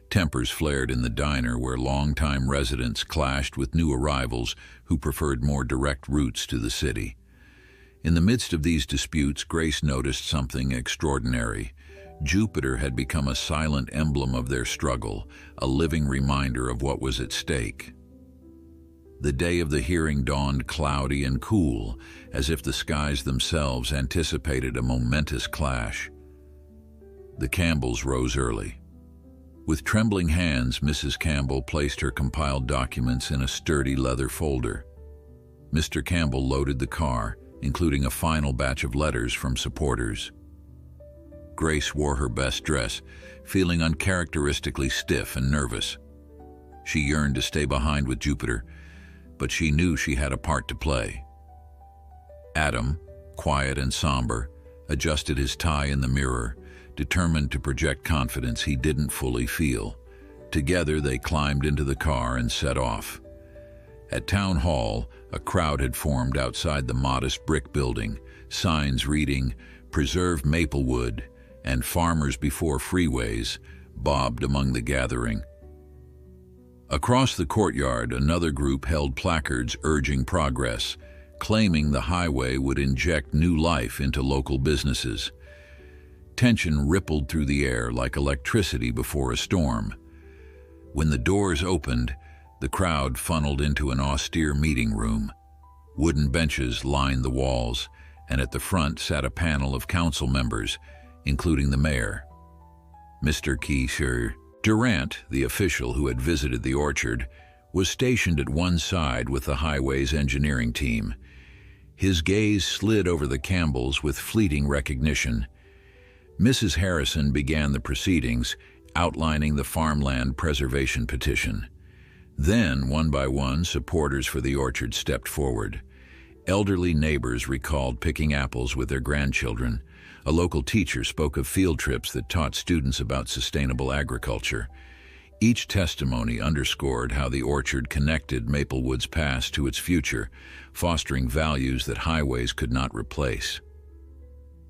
Tempers flared in the diner where longtime residents clashed with new arrivals who preferred more direct routes to the city. In the midst of these disputes, Grace noticed something extraordinary. Jupiter had become a silent emblem of their struggle, a living reminder of what was at stake. The day of the hearing dawned cloudy and cool, as if the skies themselves anticipated a momentous clash. The Campbells rose early. With trembling hands, Mrs. Campbell placed her compiled documents in a sturdy leather folder. Mr. Campbell loaded the car, including a final batch of letters from supporters. Grace wore her best dress, feeling uncharacteristically stiff and nervous. She yearned to stay behind with Jupiter, but she knew she had a part to play. Adam, quiet and somber, adjusted his tie in the mirror, determined to project confidence he didn't fully feel. Together they climbed into the car and set off. At Town Hall, a crowd had formed outside the modest brick building, signs reading, "Preserve Maplewood," and "Farmers Before Freeways" bobbed among the gathering. Across the courtyard, another group held placards urging progress, claiming the highway would inject new life into local businesses. Tension rippled through the air like electricity before a storm. When the doors opened, the crowd funneled into an austere meeting room. Wooden benches lined the walls, and at the front sat a panel of council members, including the mayor. Mr. Keisher Durant, the official who had visited the orchard, was stationed at one side with the highway's engineering team. His gaze slid over the Campbells with fleeting recognition. Mrs. Harrison began the proceedings, outlining the farmland preservation petition. Then, one by one, supporters for the orchard stepped forward. Elderly neighbors recalled picking apples with their grandchildren. A local teacher spoke of field trips that taught students about sustainable agriculture. Each testimony underscored how the orchard connected Maplewood's past to its future, fostering values that highways could not replace.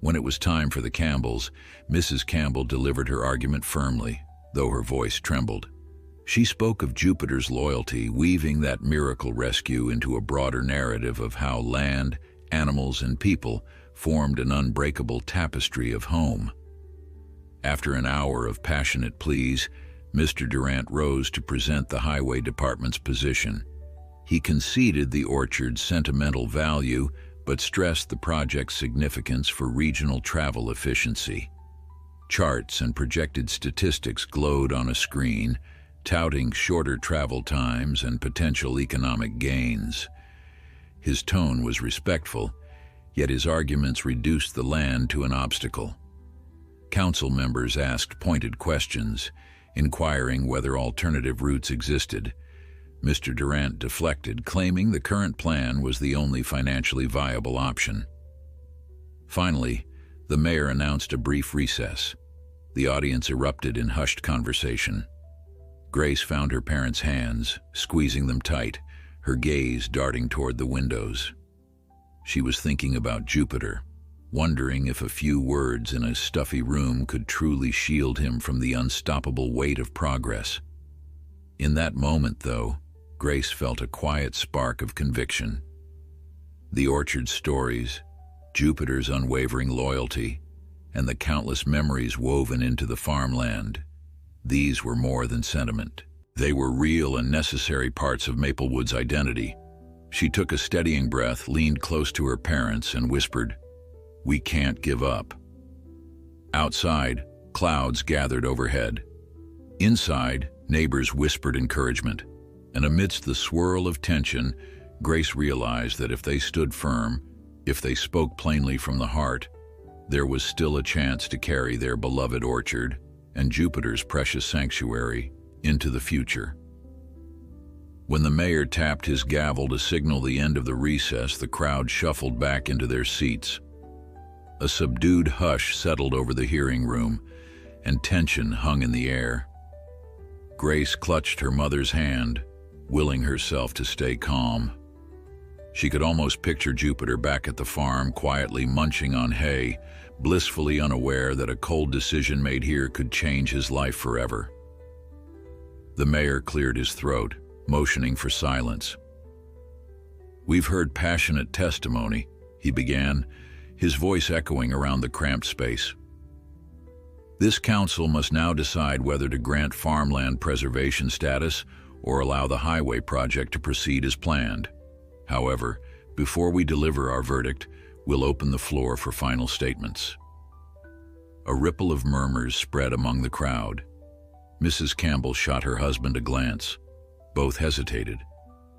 When it was time for the Campbells, Mrs. Campbell delivered her argument firmly, though her voice trembled. She spoke of Jupiter's loyalty, weaving that miracle rescue into a broader narrative of how land, animals, and people formed an unbreakable tapestry of home. After an hour of passionate pleas, Mr. Durant rose to present the Highway Department's position. He conceded the orchard's sentimental value, but stressed the project's significance for regional travel efficiency. Charts and projected statistics glowed on a screen, touting shorter travel times and potential economic gains. His tone was respectful, yet his arguments reduced the land to an obstacle. Council members asked pointed questions, inquiring whether alternative routes existed. Mr. Durant deflected, claiming the current plan was the only financially viable option. Finally, the mayor announced a brief recess. The audience erupted in hushed conversation. Grace found her parents' hands, squeezing them tight, her gaze darting toward the windows. She was thinking about Jupiter, wondering if a few words in a stuffy room could truly shield him from the unstoppable weight of progress. In that moment, though, Grace felt a quiet spark of conviction. The orchard's stories, Jupiter's unwavering loyalty, and the countless memories woven into the farmland, these were more than sentiment. They were real and necessary parts of Maplewood's identity. She took a steadying breath, leaned close to her parents, and whispered, "We can't give up." Outside, clouds gathered overhead. Inside, neighbors whispered encouragement. And amidst the swirl of tension, Grace realized that if they stood firm, if they spoke plainly from the heart, there was still a chance to carry their beloved orchard and Jupiter's precious sanctuary into the future. When the mayor tapped his gavel to signal the end of the recess, the crowd shuffled back into their seats. A subdued hush settled over the hearing room, and tension hung in the air. Grace clutched her mother's hand, willing herself to stay calm. She could almost picture Jupiter back at the farm, quietly munching on hay, blissfully unaware that a cold decision made here could change his life forever. The mayor cleared his throat, motioning for silence. "We've heard passionate testimony," he began, his voice echoing around the cramped space. "This council must now decide whether to grant farmland preservation status or allow the highway project to proceed as planned. However, before we deliver our verdict, we'll open the floor for final statements." A ripple of murmurs spread among the crowd. Mrs. Campbell shot her husband a glance. Both hesitated.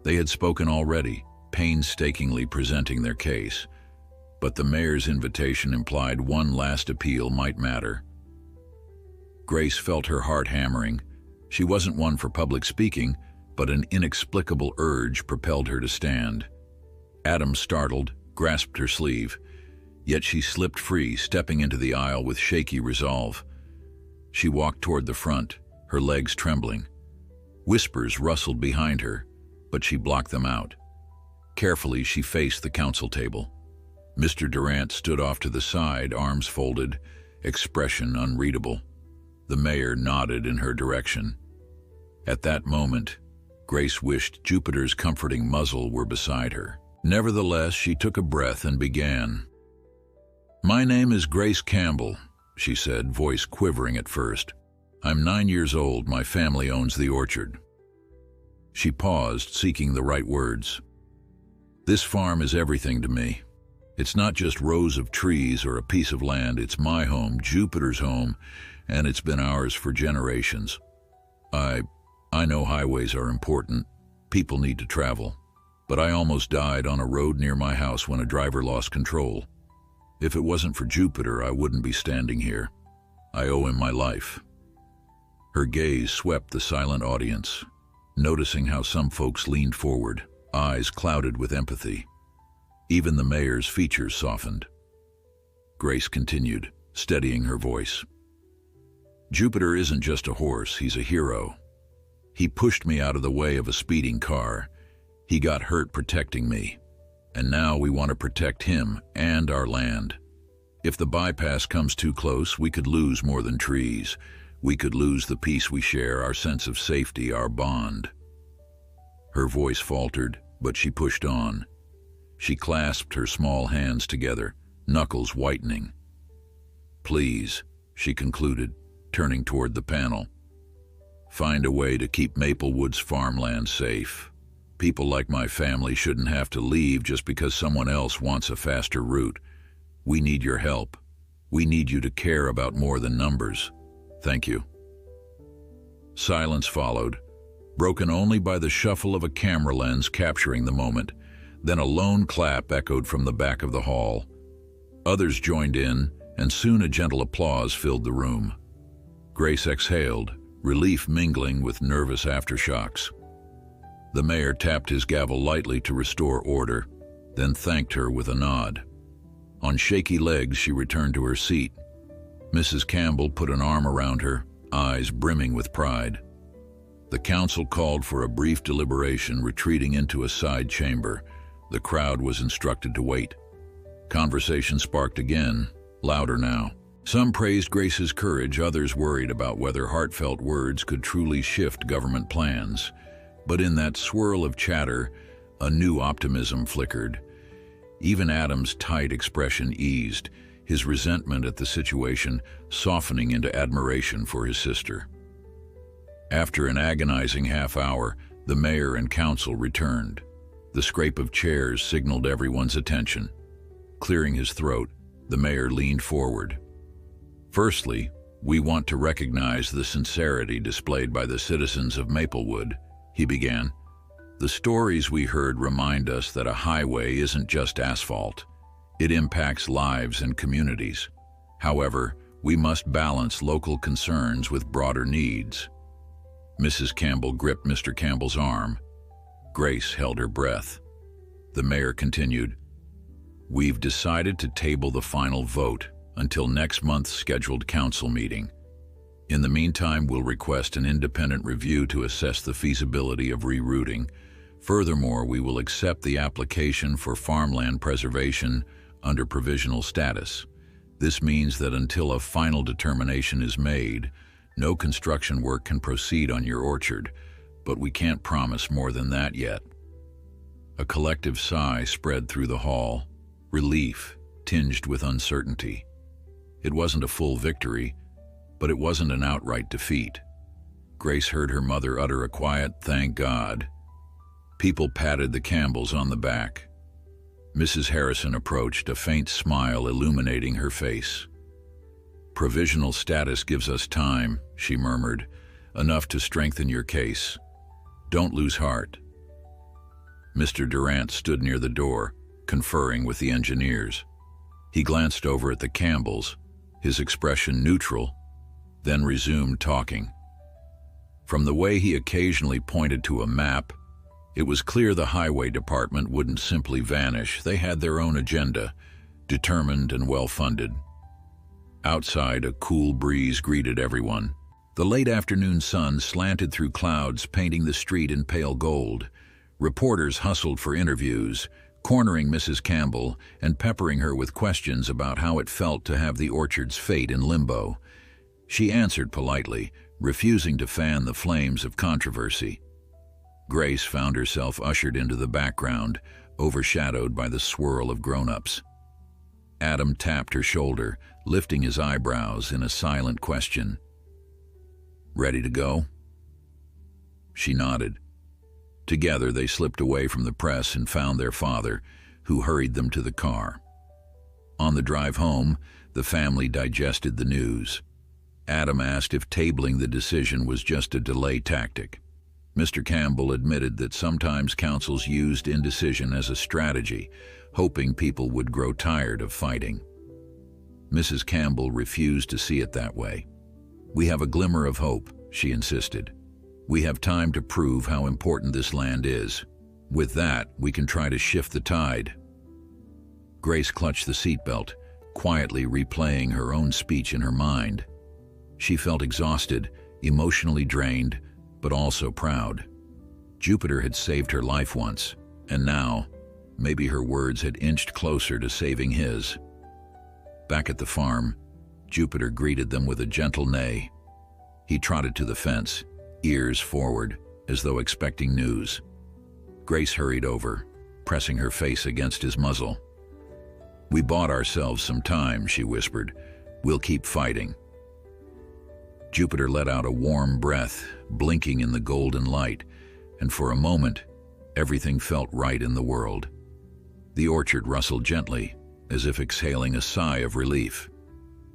They had spoken already, painstakingly presenting their case. But the mayor's invitation implied one last appeal might matter. Grace felt her heart hammering. She wasn't one for public speaking, but an inexplicable urge propelled her to stand. Adam, startled, grasped her sleeve. Yet she slipped free, stepping into the aisle with shaky resolve. She walked toward the front, her legs trembling. Whispers rustled behind her, but she blocked them out. Carefully, she faced the council table. Mr. Durant stood off to the side, arms folded, expression unreadable. The mayor nodded in her direction. At that moment, Grace wished Jupiter's comforting muzzle were beside her. Nevertheless, she took a breath and began. "My name is Grace Campbell," she said, voice quivering at first. "I'm 9 years old. My family owns the orchard." She paused, seeking the right words. "This farm is everything to me. It's not just rows of trees or a piece of land. It's my home, Jupiter's home, and it's been ours for generations. I know highways are important. People need to travel. But I almost died on a road near my house when a driver lost control. If it wasn't for Jupiter, I wouldn't be standing here. I owe him my life." Her gaze swept the silent audience, noticing how some folks leaned forward, eyes clouded with empathy. Even the mayor's features softened. Grace continued, steadying her voice. "Jupiter isn't just a horse, he's a hero. He pushed me out of the way of a speeding car. He got hurt protecting me. And now we want to protect him and our land. If the bypass comes too close, we could lose more than trees. We could lose the peace we share, our sense of safety, our bond. Her voice faltered, but she pushed on. She clasped her small hands together, knuckles whitening. Please, she concluded, turning toward the panel. Find a way to keep Maplewood's farmland safe. People like my family shouldn't have to leave just because someone else wants a faster route. We need your help. We need you to care about more than numbers. Thank you. Silence followed, broken only by the shuffle of a camera lens capturing the moment. Then a lone clap echoed from the back of the hall. Others joined in, and soon a gentle applause filled the room. Grace exhaled, relief mingling with nervous aftershocks. The mayor tapped his gavel lightly to restore order, then thanked her with a nod. On shaky legs, she returned to her seat. Mrs. Campbell put an arm around her, eyes brimming with pride. The council called for a brief deliberation, retreating into a side chamber. The crowd was instructed to wait. Conversation sparked again, louder now. Some praised Grace's courage, others worried about whether heartfelt words could truly shift government plans. But in that swirl of chatter, a new optimism flickered. Even Adam's tight expression eased, his resentment at the situation softening into admiration for his sister. After an agonizing half hour, the mayor and council returned. The scrape of chairs signaled everyone's attention. Clearing his throat, the mayor leaned forward. Firstly, we want to recognize the sincerity displayed by the citizens of Maplewood, he began. The stories we heard remind us that a highway isn't just asphalt. It impacts lives and communities. However, we must balance local concerns with broader needs. Mrs. Campbell gripped Mr. Campbell's arm. Grace held her breath. The mayor continued, "We've decided to table the final vote until next month's scheduled council meeting. In the meantime, we'll request an independent review to assess the feasibility of rerouting. Furthermore, we will accept the application for farmland preservation under provisional status. This means that until a final determination is made, no construction work can proceed on your orchard, but we can't promise more than that yet." A collective sigh spread through the hall, relief tinged with uncertainty. It wasn't a full victory, but it wasn't an outright defeat. Grace heard her mother utter a quiet, "Thank God." People patted the Campbells on the back. Mrs. Harrison approached, a faint smile illuminating her face. "Provisional status gives us time," she murmured, "enough to strengthen your case. Don't lose heart." Mr. Durant stood near the door, conferring with the engineers. He glanced over at the Campbells, his expression neutral, then resumed talking. From the way he occasionally pointed to a map, it was clear the highway department wouldn't simply vanish. They had their own agenda, determined and well-funded. Outside, a cool breeze greeted everyone. The late afternoon sun slanted through clouds, painting the street in pale gold. Reporters hustled for interviews, cornering Mrs. Campbell and peppering her with questions about how it felt to have the orchard's fate in limbo. She answered politely, refusing to fan the flames of controversy. Grace found herself ushered into the background, overshadowed by the swirl of grown-ups. Adam tapped her shoulder, lifting his eyebrows in a silent question. "Ready to go?" She nodded. Together they slipped away from the press and found their father, who hurried them to the car. On the drive home, the family digested the news. Adam asked if tabling the decision was just a delay tactic. Mr. Campbell admitted that sometimes councils used indecision as a strategy, hoping people would grow tired of fighting. Mrs. Campbell refused to see it that way. "We have a glimmer of hope," she insisted. "We have time to prove how important this land is. With that, we can try to shift the tide." Grace clutched the seatbelt, quietly replaying her own speech in her mind. She felt exhausted, emotionally drained, but also proud. Jupiter had saved her life once, and now, maybe her words had inched closer to saving his. Back at the farm, Jupiter greeted them with a gentle neigh. He trotted to the fence, ears forward, as though expecting news. Grace hurried over, pressing her face against his muzzle. "We bought ourselves some time," she whispered. "We'll keep fighting." Jupiter let out a warm breath, blinking in the golden light, and for a moment, everything felt right in the world. The orchard rustled gently, as if exhaling a sigh of relief.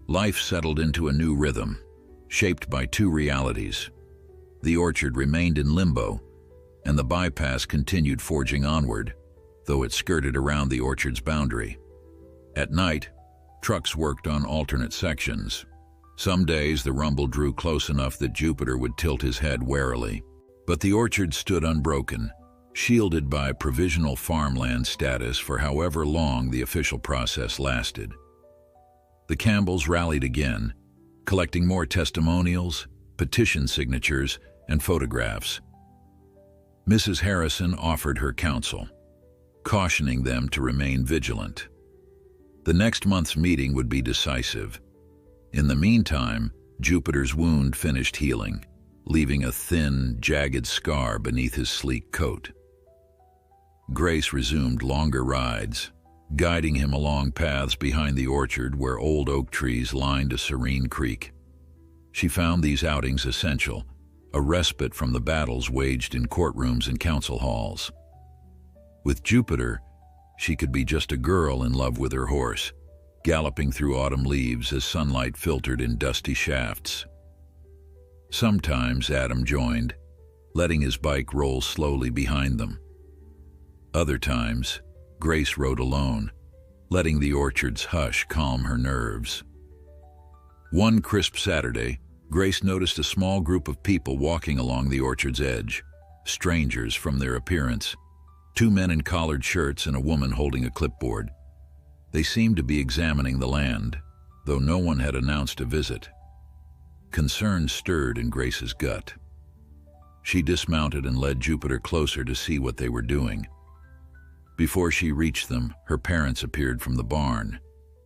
Life settled into a new rhythm, shaped by two realities. The orchard remained in limbo, and the bypass continued forging onward, though it skirted around the orchard's boundary. At night, trucks worked on alternate sections. Some days the rumble drew close enough that Jupiter would tilt his head warily. But the orchard stood unbroken, shielded by provisional farmland status for however long the official process lasted. The Campbells rallied again, collecting more testimonials, petition signatures, and photographs. Mrs. Harrison offered her counsel, cautioning them to remain vigilant. The next month's meeting would be decisive. In the meantime, Jupiter's wound finished healing, leaving a thin, jagged scar beneath his sleek coat. Grace resumed longer rides, guiding him along paths behind the orchard where old oak trees lined a serene creek. She found these outings essential, a respite from the battles waged in courtrooms and council halls. With Jupiter, she could be just a girl in love with her horse, galloping through autumn leaves as sunlight filtered in dusty shafts. Sometimes Adam joined, letting his bike roll slowly behind them. Other times, Grace rode alone, letting the orchard's hush calm her nerves. One crisp Saturday, Grace noticed a small group of people walking along the orchard's edge, strangers from their appearance. Two men in collared shirts and a woman holding a clipboard. They seemed to be examining the land, though no one had announced a visit. Concern stirred in Grace's gut. She dismounted and led Jupiter closer to see what they were doing. Before she reached them, her parents appeared from the barn,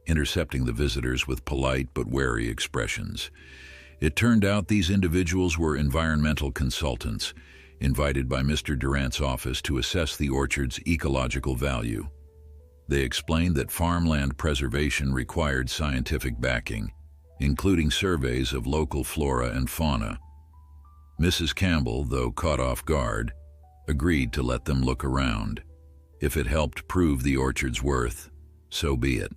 intercepting the visitors with polite but wary expressions. It turned out these individuals were environmental consultants, invited by Mr. Durant's office to assess the orchard's ecological value. They explained that farmland preservation required scientific backing, including surveys of local flora and fauna. Mrs. Campbell, though caught off guard, agreed to let them look around. If it helped prove the orchard's worth, so be it.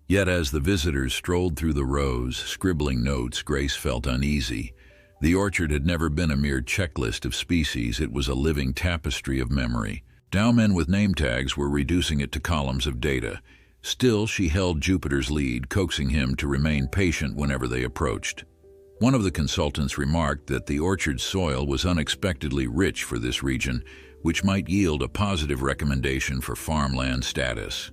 Yet as the visitors strolled through the rows, scribbling notes, Grace felt uneasy. The orchard had never been a mere checklist of species, it was a living tapestry of memory. Dowmen with name tags were reducing it to columns of data. Still, she held Jupiter's lead, coaxing him to remain patient whenever they approached. One of the consultants remarked that the orchard's soil was unexpectedly rich for this region, which might yield a positive recommendation for farmland status.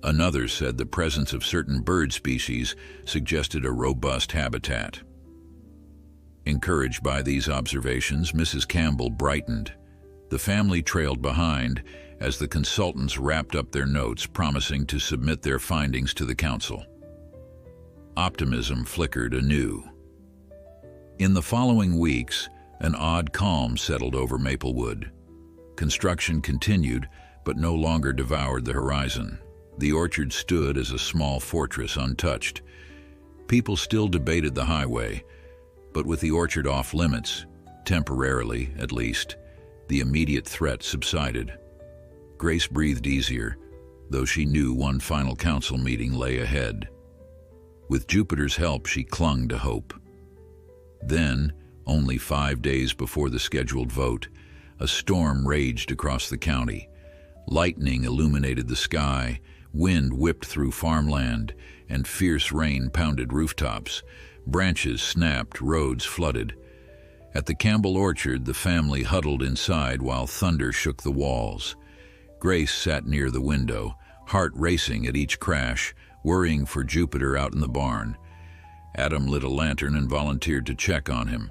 Another said the presence of certain bird species suggested a robust habitat. Encouraged by these observations, Mrs. Campbell brightened. The family trailed behind as the consultants wrapped up their notes, promising to submit their findings to the council. Optimism flickered anew. In the following weeks, an odd calm settled over Maplewood. Construction continued, but no longer devoured the horizon. The orchard stood as a small fortress untouched. People still debated the highway, but with the orchard off limits, temporarily at least, the immediate threat subsided. Grace breathed easier, though she knew one final council meeting lay ahead. With Jupiter's help, she clung to hope. Then, only 5 days before the scheduled vote, a storm raged across the county. Lightning illuminated the sky, wind whipped through farmland, and fierce rain pounded rooftops. Branches snapped, roads flooded. At the Campbell orchard, the family huddled inside while thunder shook the walls. Grace sat near the window, heart racing at each crash, worrying for Jupiter out in the barn. Adam lit a lantern and volunteered to check on him,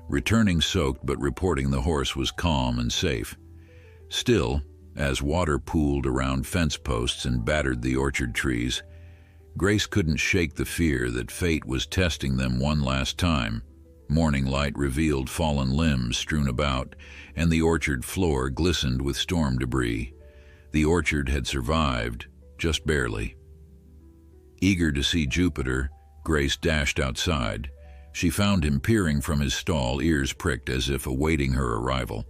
returning soaked but reporting the horse was calm and safe. Still, as water pooled around fence posts and battered the orchard trees, Grace couldn't shake the fear that fate was testing them one last time. Morning light revealed fallen limbs strewn about, and the orchard floor glistened with storm debris. The orchard had survived, just barely. Eager to see Jupiter, Grace dashed outside. She found him peering from his stall, ears pricked as if awaiting her arrival.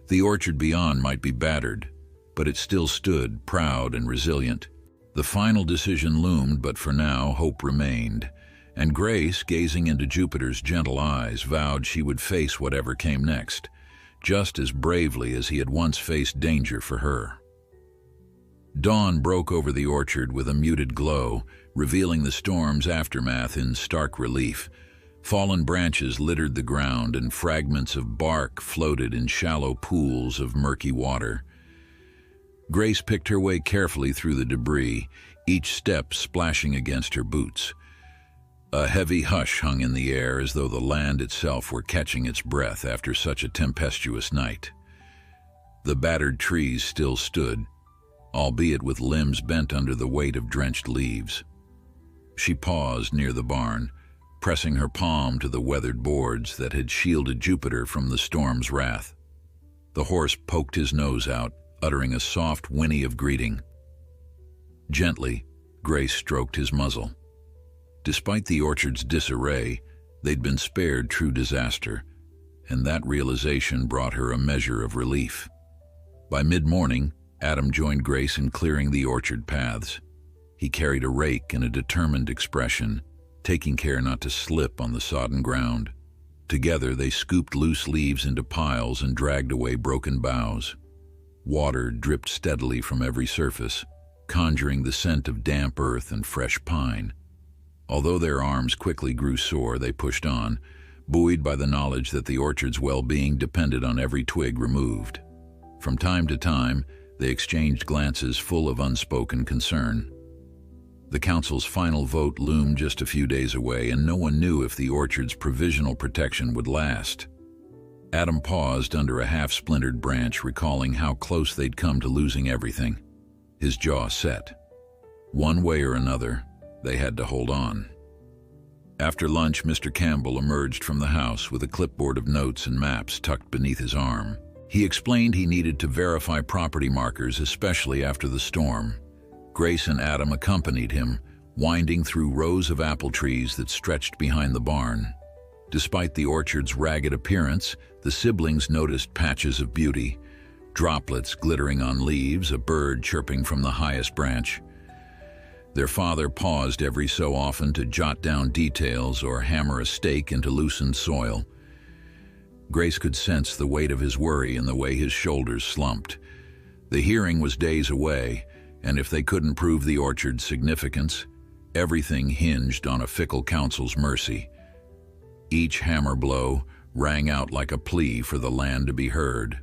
The orchard beyond might be battered, but it still stood, proud and resilient. The final decision loomed, but for now, hope remained. And Grace, gazing into Jupiter's gentle eyes, vowed she would face whatever came next, just as bravely as he had once faced danger for her. Dawn broke over the orchard with a muted glow, revealing the storm's aftermath in stark relief. Fallen branches littered the ground, and fragments of bark floated in shallow pools of murky water. Grace picked her way carefully through the debris, each step splashing against her boots. A heavy hush hung in the air, as though the land itself were catching its breath after such a tempestuous night. The battered trees still stood, albeit with limbs bent under the weight of drenched leaves. She paused near the barn, pressing her palm to the weathered boards that had shielded Jupiter from the storm's wrath. The horse poked his nose out, uttering a soft whinny of greeting. Gently, Grace stroked his muzzle. Despite the orchard's disarray, they'd been spared true disaster, and that realization brought her a measure of relief. By mid-morning, Adam joined Grace in clearing the orchard paths. He carried a rake and a determined expression, taking care not to slip on the sodden ground. Together, they scooped loose leaves into piles and dragged away broken boughs. Water dripped steadily from every surface, conjuring the scent of damp earth and fresh pine. Although their arms quickly grew sore, they pushed on, buoyed by the knowledge that the orchard's well-being depended on every twig removed. From time to time, they exchanged glances full of unspoken concern. The council's final vote loomed just a few days away, and no one knew if the orchard's provisional protection would last. Adam paused under a half-splintered branch, recalling how close they'd come to losing everything. His jaw set. One way or another, they had to hold on. After lunch, Mr. Campbell emerged from the house with a clipboard of notes and maps tucked beneath his arm. He explained he needed to verify property markers, especially after the storm. Grace and Adam accompanied him, winding through rows of apple trees that stretched behind the barn. Despite the orchard's ragged appearance, the siblings noticed patches of beauty, droplets glittering on leaves, a bird chirping from the highest branch. Their father paused every so often to jot down details or hammer a stake into loosened soil. Grace could sense the weight of his worry in the way his shoulders slumped. The hearing was days away, and if they couldn't prove the orchard's significance, everything hinged on a fickle council's mercy. Each hammer blow rang out like a plea for the land to be heard.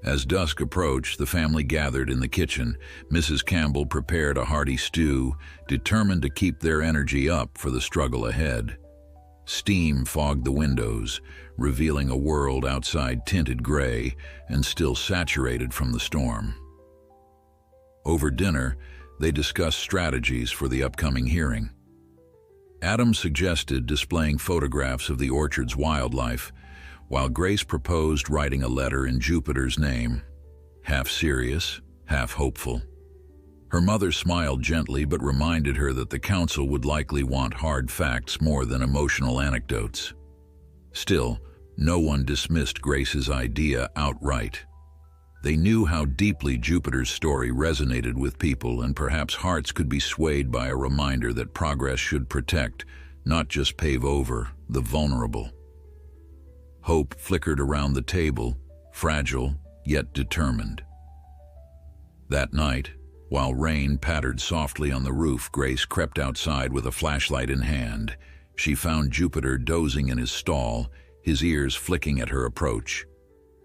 As dusk approached, the family gathered in the kitchen. Mrs. Campbell prepared a hearty stew, determined to keep their energy up for the struggle ahead. Steam fogged the windows, revealing a world outside tinted gray and still saturated from the storm. Over dinner, they discussed strategies for the upcoming hearing. Adam suggested displaying photographs of the orchard's wildlife, while Grace proposed writing a letter in Jupiter's name, half serious, half hopeful. Her mother smiled gently but reminded her that the council would likely want hard facts more than emotional anecdotes. Still, no one dismissed Grace's idea outright. They knew how deeply Jupiter's story resonated with people, and perhaps hearts could be swayed by a reminder that progress should protect, not just pave over, the vulnerable. Hope flickered around the table, fragile yet determined. That night, while rain pattered softly on the roof, Grace crept outside with a flashlight in hand. She found Jupiter dozing in his stall, his ears flicking at her approach.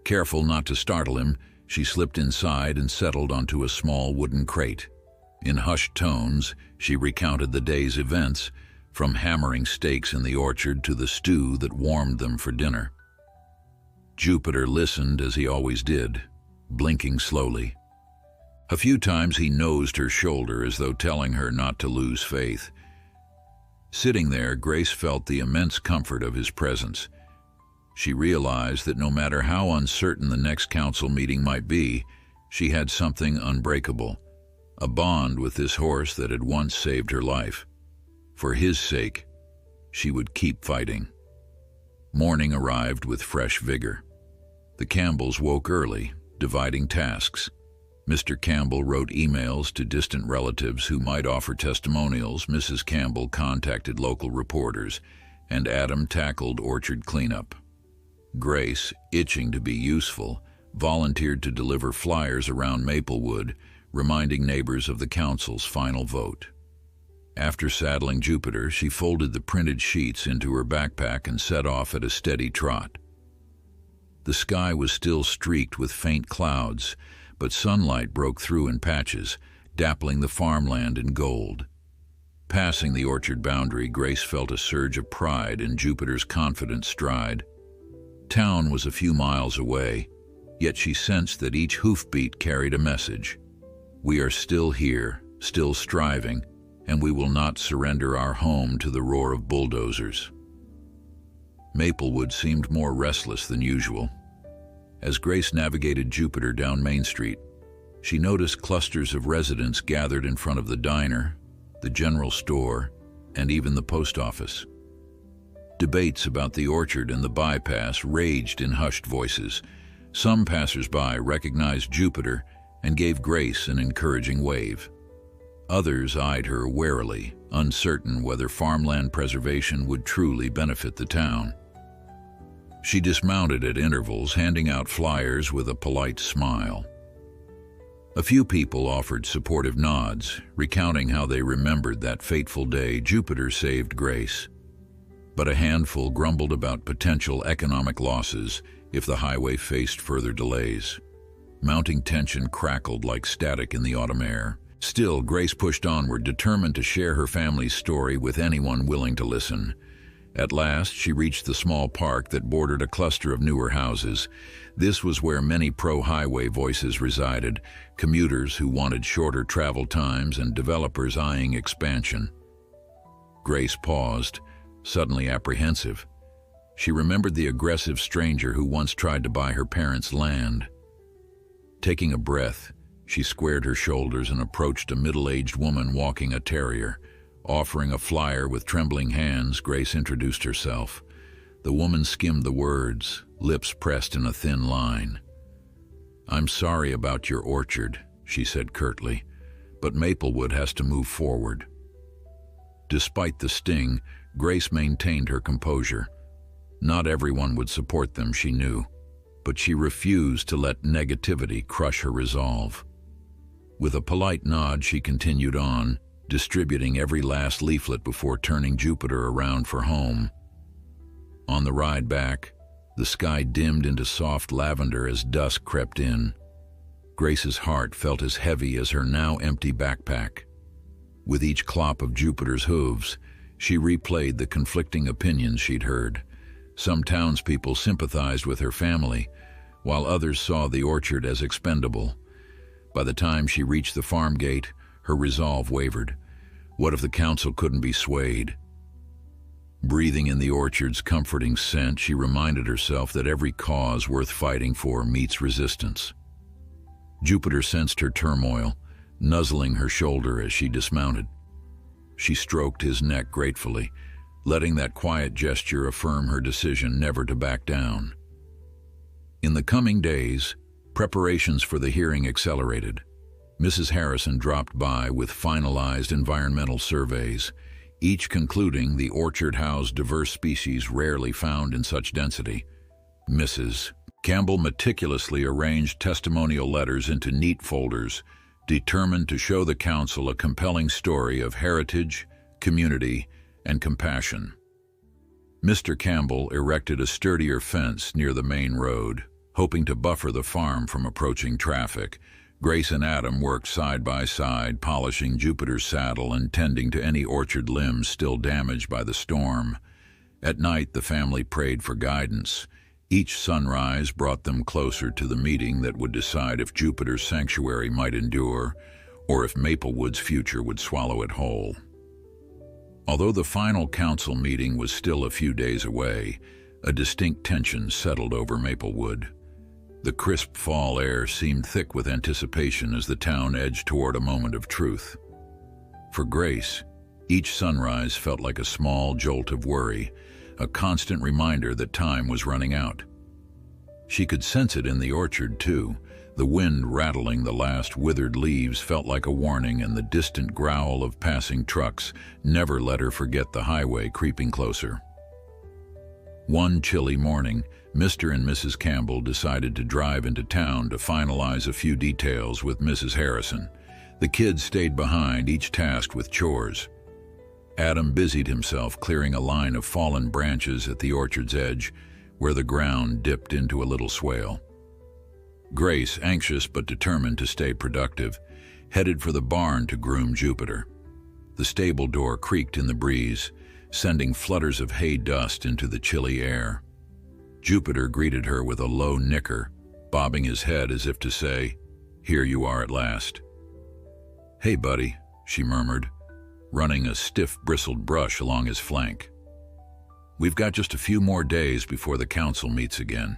Careful not to startle him, she slipped inside and settled onto a small wooden crate. In hushed tones, she recounted the day's events, from hammering stakes in the orchard to the stew that warmed them for dinner. Jupiter listened as he always did, blinking slowly. A few times he nosed her shoulder as though telling her not to lose faith. Sitting there, Grace felt the immense comfort of his presence. She realized that no matter how uncertain the next council meeting might be, she had something unbreakable, a bond with this horse that had once saved her life. For his sake, she would keep fighting. Morning arrived with fresh vigor. The Campbells woke early, dividing tasks. Mr. Campbell wrote emails to distant relatives who might offer testimonials, Mrs. Campbell contacted local reporters, and Adam tackled orchard cleanup. Grace, itching to be useful, volunteered to deliver flyers around Maplewood, reminding neighbors of the council's final vote. After saddling Jupiter, she folded the printed sheets into her backpack and set off at a steady trot. The sky was still streaked with faint clouds, but sunlight broke through in patches, dappling the farmland in gold. Passing the orchard boundary, Grace felt a surge of pride in Jupiter's confident stride. Town was a few miles away, yet she sensed that each hoofbeat carried a message. We are still here, still striving, and we will not surrender our home to the roar of bulldozers. Maplewood seemed more restless than usual. As Grace navigated Jupiter down Main Street, she noticed clusters of residents gathered in front of the diner, the general store, and even the post office. Debates about the orchard and the bypass raged in hushed voices. Some passers-by recognized Jupiter and gave Grace an encouraging wave. Others eyed her warily, uncertain whether farmland preservation would truly benefit the town. She dismounted at intervals, handing out flyers with a polite smile. A few people offered supportive nods, recounting how they remembered that fateful day Jupiter saved Grace. But a handful grumbled about potential economic losses if the highway faced further delays. Mounting tension crackled like static in the autumn air. Still, Grace pushed onward, determined to share her family's story with anyone willing to listen. At last, she reached the small park that bordered a cluster of newer houses. This was where many pro-highway voices resided, commuters who wanted shorter travel times and developers eyeing expansion. Grace paused, suddenly apprehensive. She remembered the aggressive stranger who once tried to buy her parents' land. Taking a breath, she squared her shoulders and approached a middle-aged woman walking a terrier. Offering a flyer with trembling hands, Grace introduced herself. The woman skimmed the words, lips pressed in a thin line. "I'm sorry about your orchard," she said curtly, "but Maplewood has to move forward." Despite the sting, Grace maintained her composure. Not everyone would support them, she knew, but she refused to let negativity crush her resolve. With a polite nod, she continued on, distributing every last leaflet before turning Jupiter around for home. On the ride back, the sky dimmed into soft lavender as dusk crept in. Grace's heart felt as heavy as her now empty backpack. With each clop of Jupiter's hooves, she replayed the conflicting opinions she'd heard. Some townspeople sympathized with her family, while others saw the orchard as expendable. By the time she reached the farm gate, her resolve wavered. What if the council couldn't be swayed? Breathing in the orchard's comforting scent, she reminded herself that every cause worth fighting for meets resistance. Jupiter sensed her turmoil, nuzzling her shoulder as she dismounted. She stroked his neck gratefully, letting that quiet gesture affirm her decision never to back down. In the coming days, preparations for the hearing accelerated. Mrs. Harrison dropped by with finalized environmental surveys, each concluding the orchard housed diverse species rarely found in such density. Mrs. Campbell meticulously arranged testimonial letters into neat folders, determined to show the council a compelling story of heritage, community, and compassion. Mr. Campbell erected a sturdier fence near the main road, hoping to buffer the farm from approaching traffic. Grace and Adam worked side by side, polishing Jupiter's saddle and tending to any orchard limbs still damaged by the storm. At night, the family prayed for guidance, Each sunrise brought them closer to the meeting that would decide if Jupiter's sanctuary might endure or if Maplewood's future would swallow it whole. Although the final council meeting was still a few days away, a distinct tension settled over Maplewood. The crisp fall air seemed thick with anticipation as the town edged toward a moment of truth. For Grace, each sunrise felt like a small jolt of worry, a constant reminder that time was running out. She could sense it in the orchard, too. The wind rattling the last withered leaves felt like a warning, and the distant growl of passing trucks never let her forget the highway creeping closer. One chilly morning, Mr. and Mrs. Campbell decided to drive into town to finalize a few details with Mrs. Harrison. The kids stayed behind, each tasked with chores. Adam busied himself clearing a line of fallen branches at the orchard's edge, where the ground dipped into a little swale. Grace, anxious but determined to stay productive, headed for the barn to groom Jupiter. The stable door creaked in the breeze, sending flutters of hay dust into the chilly air. Jupiter greeted her with a low nicker, bobbing his head as if to say, "Here you are at last." "Hey, buddy," she murmured, running a stiff bristled brush along his flank. "We've got just a few more days before the council meets again.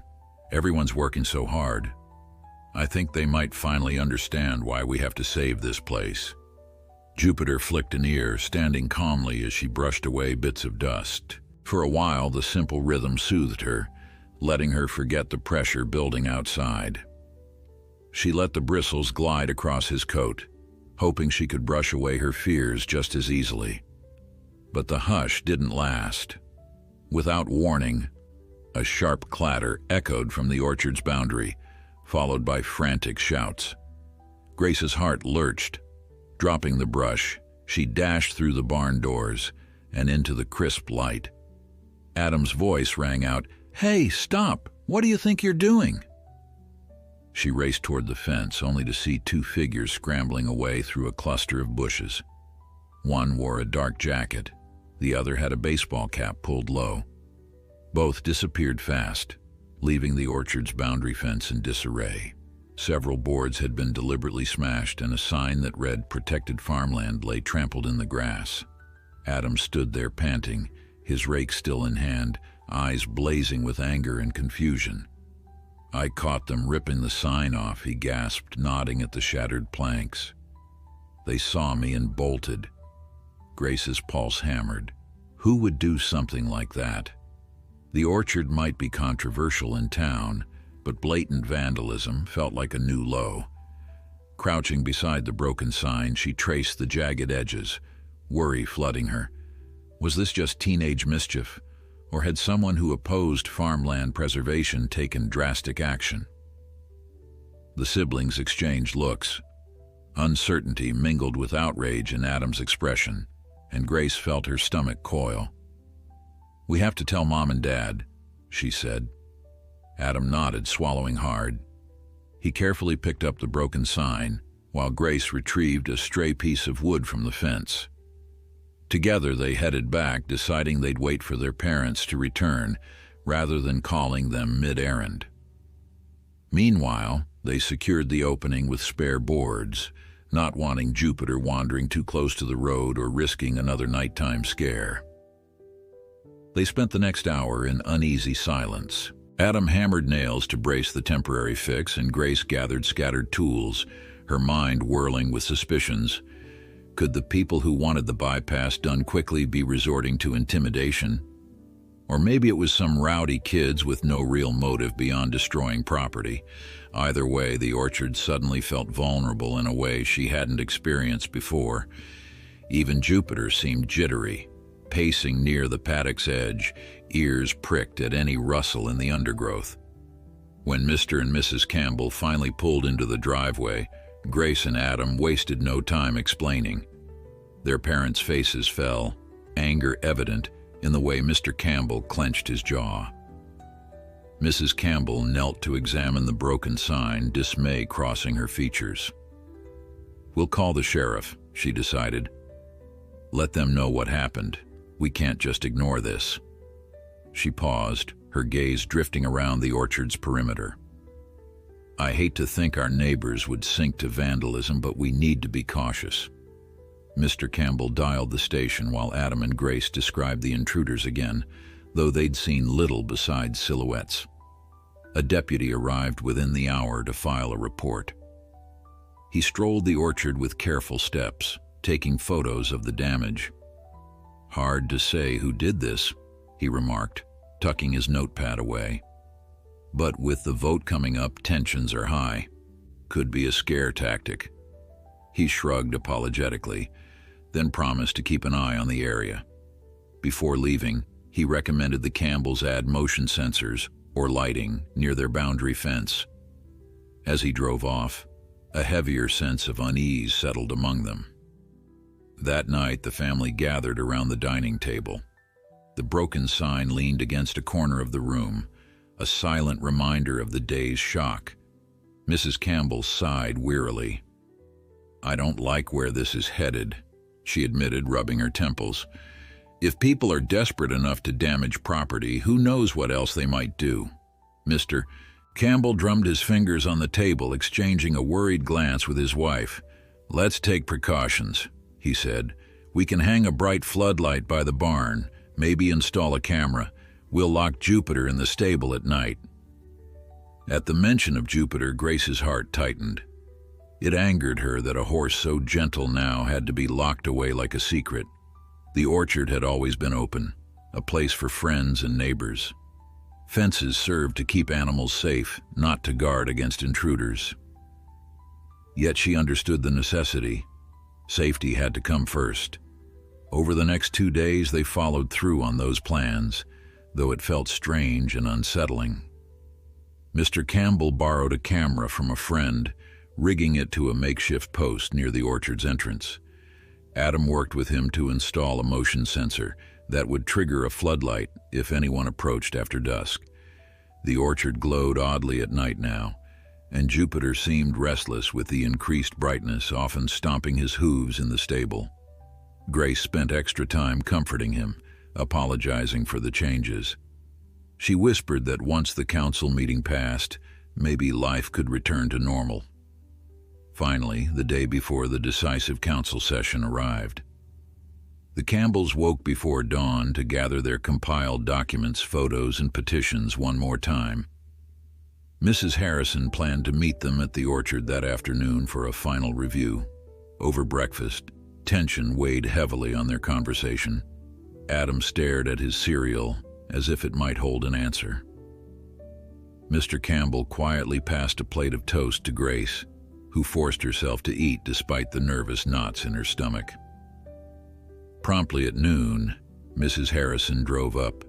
Everyone's working so hard. I think they might finally understand why we have to save this place." Jupiter flicked an ear, standing calmly as she brushed away bits of dust. For a while, the simple rhythm soothed her, letting her forget the pressure building outside. She let the bristles glide across his coat, hoping she could brush away her fears just as easily. But the hush didn't last. Without warning, a sharp clatter echoed from the orchard's boundary, followed by frantic shouts. Grace's heart lurched. Dropping the brush, she dashed through the barn doors and into the crisp light. Adam's voice rang out, "Hey, stop! What do you think you're doing?" She raced toward the fence, only to see two figures scrambling away through a cluster of bushes. One wore a dark jacket, the other had a baseball cap pulled low. Both disappeared fast, leaving the orchard's boundary fence in disarray. Several boards had been deliberately smashed, and a sign that read "Protected Farmland" lay trampled in the grass. Adam stood there panting, his rake still in hand, eyes blazing with anger and confusion. "I caught them ripping the sign off," he gasped, nodding at the shattered planks. "They saw me and bolted." Grace's pulse hammered. Who would do something like that? The orchard might be controversial in town, but blatant vandalism felt like a new low. Crouching beside the broken sign, she traced the jagged edges, worry flooding her. Was this just teenage mischief, or had someone who opposed farmland preservation taken drastic action? The siblings exchanged looks. Uncertainty mingled with outrage in Adam's expression, and Grace felt her stomach coil. "We have to tell Mom and Dad," she said. Adam nodded, swallowing hard. He carefully picked up the broken sign, while Grace retrieved a stray piece of wood from the fence. Together they headed back, deciding they'd wait for their parents to return, rather than calling them mid-errand. Meanwhile, they secured the opening with spare boards, not wanting Jupiter wandering too close to the road or risking another nighttime scare. They spent the next hour in uneasy silence. Adam hammered nails to brace the temporary fix, and Grace gathered scattered tools, her mind whirling with suspicions. Could the people who wanted the bypass done quickly be resorting to intimidation? Or maybe it was some rowdy kids with no real motive beyond destroying property. Either way, the orchard suddenly felt vulnerable in a way she hadn't experienced before. Even Jupiter seemed jittery, pacing near the paddock's edge, ears pricked at any rustle in the undergrowth. When Mr. and Mrs. Campbell finally pulled into the driveway, Grace and Adam wasted no time explaining. Their parents' faces fell, anger evident in the way Mr. Campbell clenched his jaw. Mrs. Campbell knelt to examine the broken sign, dismay crossing her features. "We'll call the sheriff," she decided. "Let them know what happened. We can't just ignore this." She paused, her gaze drifting around the orchard's perimeter. "I hate to think our neighbors would sink to vandalism, but we need to be cautious." Mr. Campbell dialed the station while Adam and Grace described the intruders again, though they'd seen little besides silhouettes. A deputy arrived within the hour to file a report. He strolled the orchard with careful steps, taking photos of the damage. "Hard to say who did this," he remarked, tucking his notepad away. "But with the vote coming up, tensions are high. Could be a scare tactic." He shrugged apologetically, then promised to keep an eye on the area. Before leaving, he recommended the Campbells add motion sensors or lighting near their boundary fence. As he drove off, a heavier sense of unease settled among them. That night, the family gathered around the dining table. The broken sign leaned against a corner of the room, a silent reminder of the day's shock. Mrs. Campbell sighed wearily. "I don't like where this is headed," she admitted, rubbing her temples. "If people are desperate enough to damage property, who knows what else they might do?" Mr. Campbell drummed his fingers on the table, exchanging a worried glance with his wife. "Let's take precautions," he said. "We can hang a bright floodlight by the barn, maybe install a camera. We'll lock Jupiter in the stable at night." At the mention of Jupiter, Grace's heart tightened. It angered her that a horse so gentle now had to be locked away like a secret. The orchard had always been open, a place for friends and neighbors. Fences served to keep animals safe, not to guard against intruders. Yet she understood the necessity. Safety had to come first. Over the next 2 days, they followed through on those plans, though it felt strange and unsettling. Mr. Campbell borrowed a camera from a friend, rigging it to a makeshift post near the orchard's entrance. Adam worked with him to install a motion sensor that would trigger a floodlight if anyone approached after dusk. The orchard glowed oddly at night now, and Jupiter seemed restless with the increased brightness, often stomping his hooves in the stable. Grace spent extra time comforting him, apologizing for the changes. She whispered that once the council meeting passed, maybe life could return to normal. Finally, the day before the decisive council session arrived. The Campbells woke before dawn to gather their compiled documents, photos, and petitions one more time. Mrs. Harrison planned to meet them at the orchard that afternoon for a final review. Over breakfast, tension weighed heavily on their conversation. Adam stared at his cereal as if it might hold an answer. Mr. Campbell quietly passed a plate of toast to Grace, who forced herself to eat despite the nervous knots in her stomach. Promptly at noon, Mrs. Harrison drove up,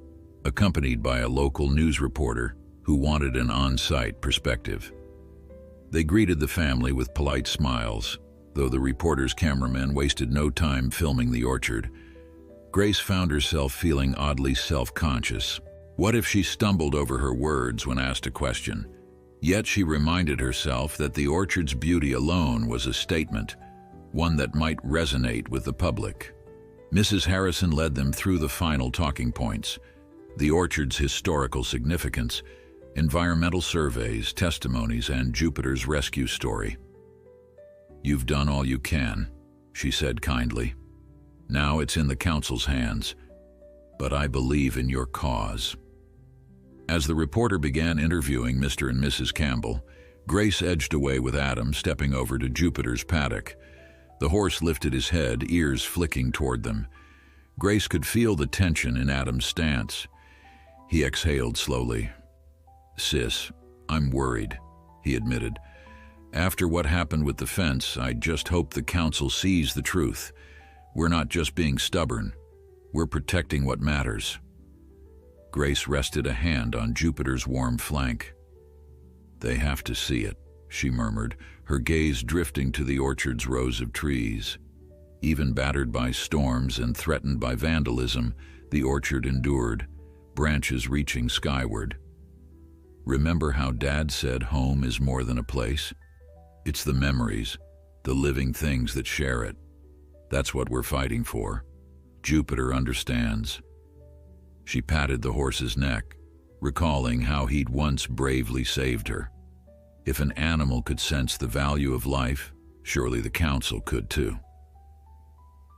accompanied by a local news reporter who wanted an on-site perspective. They greeted the family with polite smiles, though the reporter's cameraman wasted no time filming the orchard. Grace found herself feeling oddly self-conscious. What if she stumbled over her words when asked a question? Yet she reminded herself that the orchard's beauty alone was a statement, one that might resonate with the public. Mrs. Harrison led them through the final talking points: the orchard's historical significance, environmental surveys, testimonies, and Jupiter's rescue story. "You've done all you can," she said kindly. "Now it's in the council's hands, but I believe in your cause." As the reporter began interviewing Mr. and Mrs. Campbell, Grace edged away with Adam, stepping over to Jupiter's paddock. The horse lifted his head, ears flicking toward them. Grace could feel the tension in Adam's stance. He exhaled slowly. "Sis, I'm worried," he admitted. "After what happened with the fence, I just hope the council sees the truth. We're not just being stubborn. We're protecting what matters." Grace rested a hand on Jupiter's warm flank. "They have to see it," she murmured, her gaze drifting to the orchard's rows of trees. Even battered by storms and threatened by vandalism, the orchard endured, branches reaching skyward. "Remember how Dad said home is more than a place? It's the memories, the living things that share it. That's what we're fighting for. Jupiter understands." She patted the horse's neck, recalling how he'd once bravely saved her. If an animal could sense the value of life, surely the council could too.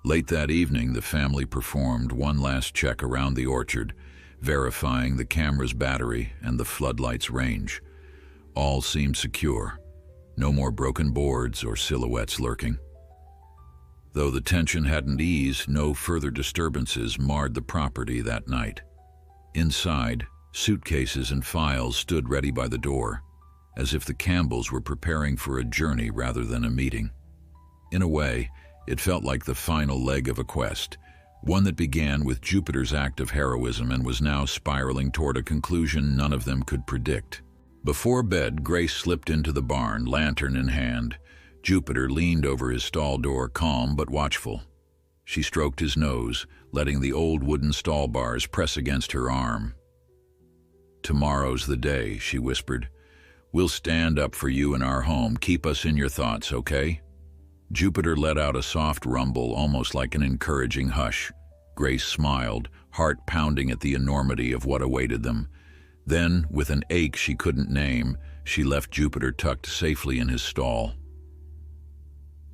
Late that evening, the family performed one last check around the orchard, verifying the camera's battery and the floodlight's range. All seemed secure. No more broken boards or silhouettes lurking. Though the tension hadn't eased, no further disturbances marred the property that night. Inside, suitcases and files stood ready by the door, as if the Campbells were preparing for a journey rather than a meeting. In a way, it felt like the final leg of a quest, one that began with Jupiter's act of heroism and was now spiraling toward a conclusion none of them could predict. Before bed, Grace slipped into the barn, lantern in hand. Jupiter leaned over his stall door, calm but watchful. She stroked his nose, letting the old wooden stall bars press against her arm. "Tomorrow's the day," she whispered. "We'll stand up for you in our home. Keep us in your thoughts, okay?" Jupiter let out a soft rumble, almost like an encouraging hush. Grace smiled, heart pounding at the enormity of what awaited them. Then, with an ache she couldn't name, she left Jupiter tucked safely in his stall.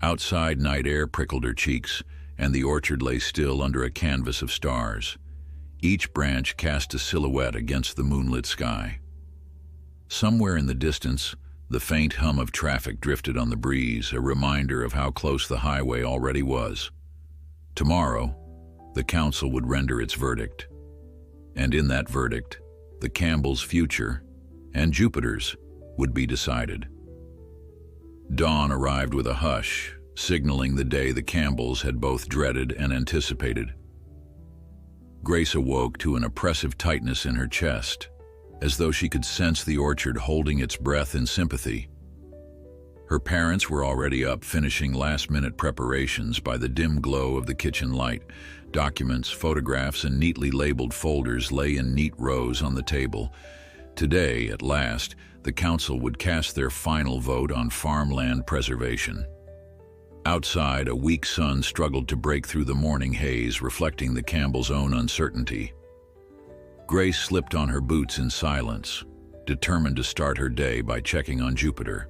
Outside, night air prickled her cheeks, and the orchard lay still under a canvas of stars. Each branch cast a silhouette against the moonlit sky. Somewhere in the distance, the faint hum of traffic drifted on the breeze, a reminder of how close the highway already was. Tomorrow, the council would render its verdict. And in that verdict, the Campbells' future, and Jupiter's, would be decided. Dawn arrived with a hush, signaling the day the Campbells had both dreaded and anticipated. Grace awoke to an oppressive tightness in her chest, as though she could sense the orchard holding its breath in sympathy. Her parents were already up, finishing last-minute preparations by the dim glow of the kitchen light. Documents, photographs, and neatly labeled folders lay in neat rows on the table. Today, at last, the council would cast their final vote on farmland preservation. Outside, a weak sun struggled to break through the morning haze, reflecting the Campbells' own uncertainty. Grace slipped on her boots in silence, determined to start her day by checking on Jupiter.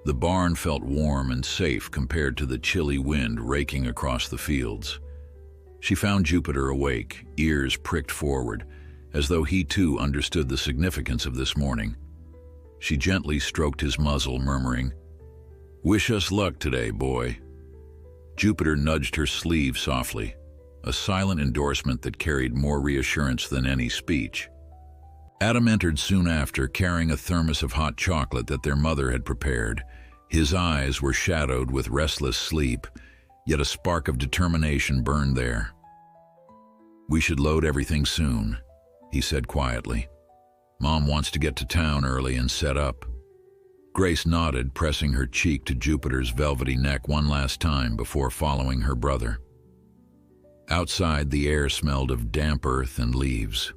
The barn felt warm and safe compared to the chilly wind raking across the fields. She found Jupiter awake, ears pricked forward, as though he too understood the significance of this morning. She gently stroked his muzzle, murmuring, "Wish us luck today, boy." Jupiter nudged her sleeve softly, a silent endorsement that carried more reassurance than any speech. Adam entered soon after, carrying a thermos of hot chocolate that their mother had prepared. His eyes were shadowed with restless sleep, yet a spark of determination burned there. "We should load everything soon," he said quietly. "Mom wants to get to town early and set up." Grace nodded, pressing her cheek to Jupiter's velvety neck one last time before following her brother. Outside, the air smelled of damp earth and leaves.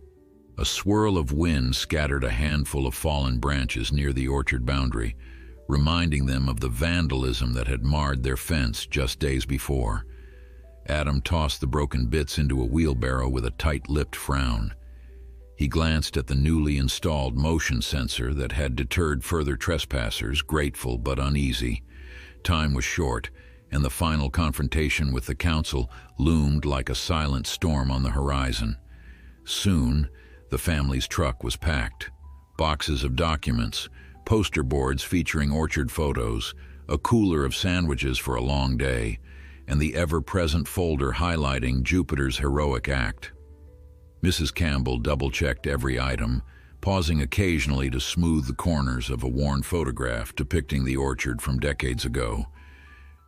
A swirl of wind scattered a handful of fallen branches near the orchard boundary, reminding them of the vandalism that had marred their fence just days before. Adam tossed the broken bits into a wheelbarrow with a tight-lipped frown. He glanced at the newly installed motion sensor that had deterred further trespassers, grateful but uneasy. Time was short, and the final confrontation with the council loomed like a silent storm on the horizon. Soon, the family's truck was packed. Boxes of documents, poster boards featuring orchard photos, a cooler of sandwiches for a long day, and the ever-present folder highlighting Jupiter's heroic act. Mrs. Campbell double-checked every item, pausing occasionally to smooth the corners of a worn photograph depicting the orchard from decades ago.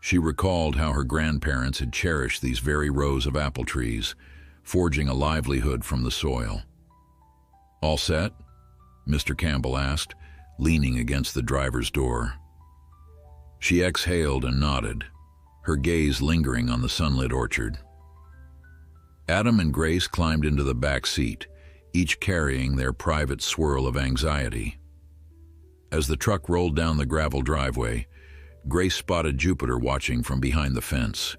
She recalled how her grandparents had cherished these very rows of apple trees, forging a livelihood from the soil. "All set?" Mr. Campbell asked, leaning against the driver's door. She exhaled and nodded, her gaze lingering on the sunlit orchard. Adam and Grace climbed into the back seat, each carrying their private swirl of anxiety. As the truck rolled down the gravel driveway, Grace spotted Jupiter watching from behind the fence.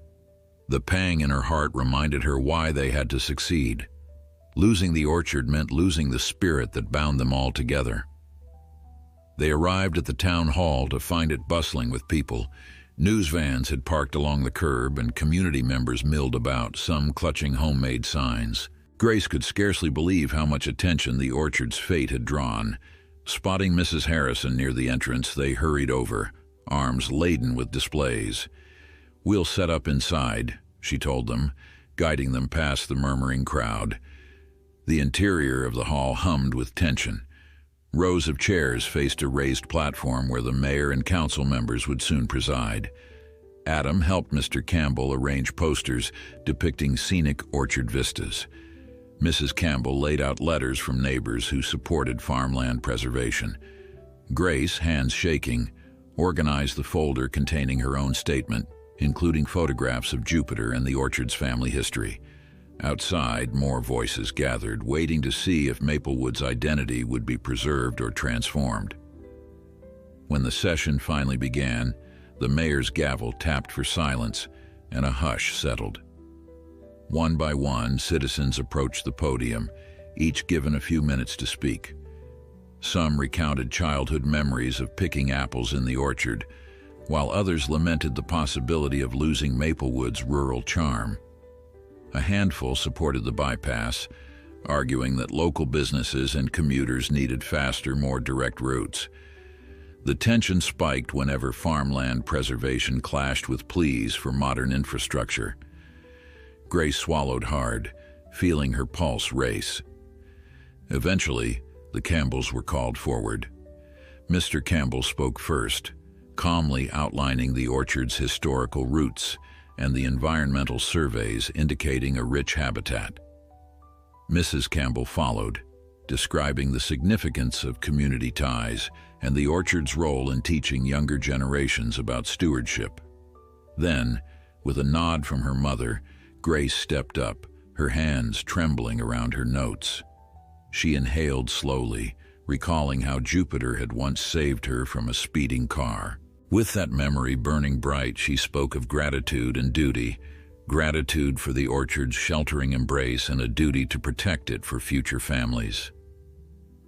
The pang in her heart reminded her why they had to succeed. Losing the orchard meant losing the spirit that bound them all together. They arrived at the town hall to find it bustling with people. News vans had parked along the curb and community members milled about, some clutching homemade signs. Grace could scarcely believe how much attention the orchard's fate had drawn. Spotting Mrs. Harrison near the entrance, they hurried over, arms laden with displays. "We'll set up inside," she told them, guiding them past the murmuring crowd. The interior of the hall hummed with tension. Rows of chairs faced a raised platform where the mayor and council members would soon preside. Adam helped Mr. Campbell arrange posters depicting scenic orchard vistas. Mrs. Campbell laid out letters from neighbors who supported farmland preservation. Grace, hands shaking, organized the folder containing her own statement, including photographs of Jupiter and the orchard's family history. Outside, more voices gathered, waiting to see if Maplewood's identity would be preserved or transformed. When the session finally began, the mayor's gavel tapped for silence, and a hush settled. One by one, citizens approached the podium, each given a few minutes to speak. Some recounted childhood memories of picking apples in the orchard, while others lamented the possibility of losing Maplewood's rural charm. A handful supported the bypass, arguing that local businesses and commuters needed faster, more direct routes. The tension spiked whenever farmland preservation clashed with pleas for modern infrastructure. Grace swallowed hard, feeling her pulse race. Eventually, the Campbells were called forward. Mr. Campbell spoke first, calmly outlining the orchard's historical roots and the environmental surveys indicating a rich habitat. Mrs. Campbell followed, describing the significance of community ties and the orchard's role in teaching younger generations about stewardship. Then, with a nod from her mother, Grace stepped up, her hands trembling around her notes. She inhaled slowly, recalling how Jupiter had once saved her from a speeding car. With that memory burning bright, she spoke of gratitude and duty, gratitude for the orchard's sheltering embrace and a duty to protect it for future families.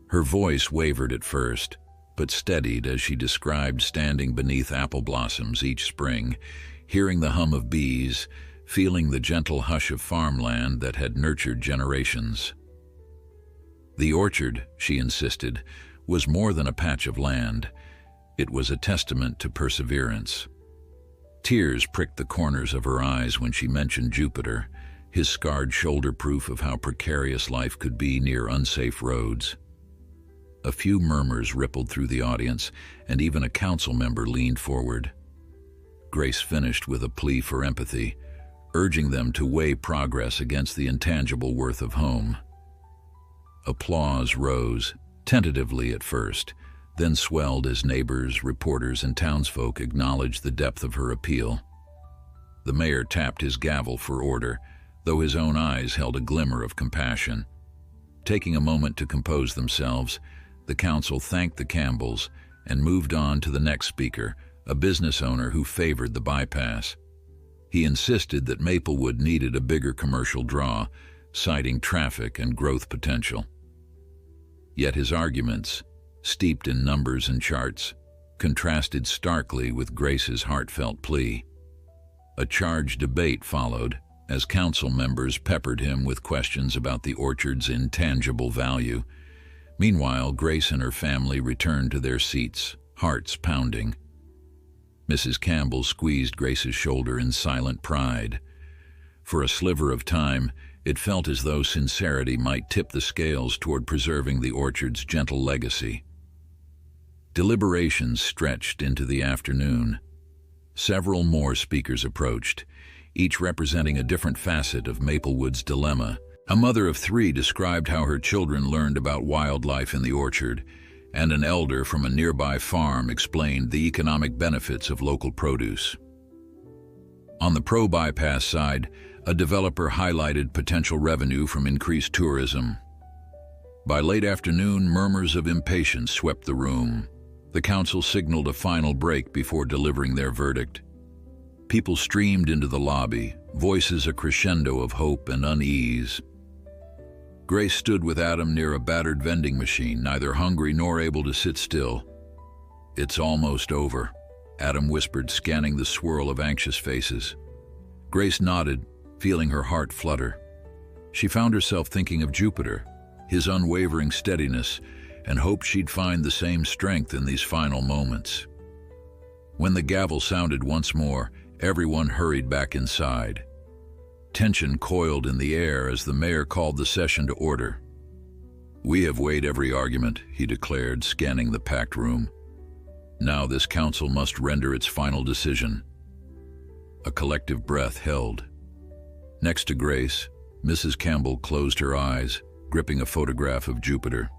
Her voice wavered at first, but steadied as she described standing beneath apple blossoms each spring, hearing the hum of bees, feeling the gentle hush of farmland that had nurtured generations. The orchard, she insisted, was more than a patch of land. It was a testament to perseverance. Tears pricked the corners of her eyes when she mentioned Jupiter, his scarred shoulder proof of how precarious life could be near unsafe roads. A few murmurs rippled through the audience, and even a council member leaned forward. Grace finished with a plea for empathy, urging them to weigh progress against the intangible worth of home. Applause rose, tentatively at first, then swelled as neighbors, reporters, and townsfolk acknowledged the depth of her appeal. The mayor tapped his gavel for order, though his own eyes held a glimmer of compassion. Taking a moment to compose themselves, the council thanked the Campbells and moved on to the next speaker, a business owner who favored the bypass. He insisted that Maplewood needed a bigger commercial draw, citing traffic and growth potential. Yet his arguments, steeped in numbers and charts, contrasted starkly with Grace's heartfelt plea. A charged debate followed, as council members peppered him with questions about the orchard's intangible value. Meanwhile, Grace and her family returned to their seats, hearts pounding. Mrs. Campbell squeezed Grace's shoulder in silent pride. For a sliver of time, it felt as though sincerity might tip the scales toward preserving the orchard's gentle legacy. Deliberations stretched into the afternoon. Several more speakers approached, each representing a different facet of Maplewood's dilemma. A mother of 3 described how her children learned about wildlife in the orchard, and an elder from a nearby farm explained the economic benefits of local produce. On the pro-bypass side, a developer highlighted potential revenue from increased tourism. By late afternoon, murmurs of impatience swept the room. The council signaled a final break before delivering their verdict. People streamed into the lobby, voices a crescendo of hope and unease. Grace stood with Adam near a battered vending machine, neither hungry nor able to sit still. "It's almost over," Adam whispered, scanning the swirl of anxious faces. Grace nodded, feeling her heart flutter. She found herself thinking of Jupiter, his unwavering steadiness, and hoped she'd find the same strength in these final moments. When the gavel sounded once more, everyone hurried back inside. Tension coiled in the air as the mayor called the session to order. "We have weighed every argument," he declared, scanning the packed room. "Now this council must render its final decision." A collective breath held. Next to Grace, Mrs. Campbell closed her eyes, gripping a photograph of Jupiter.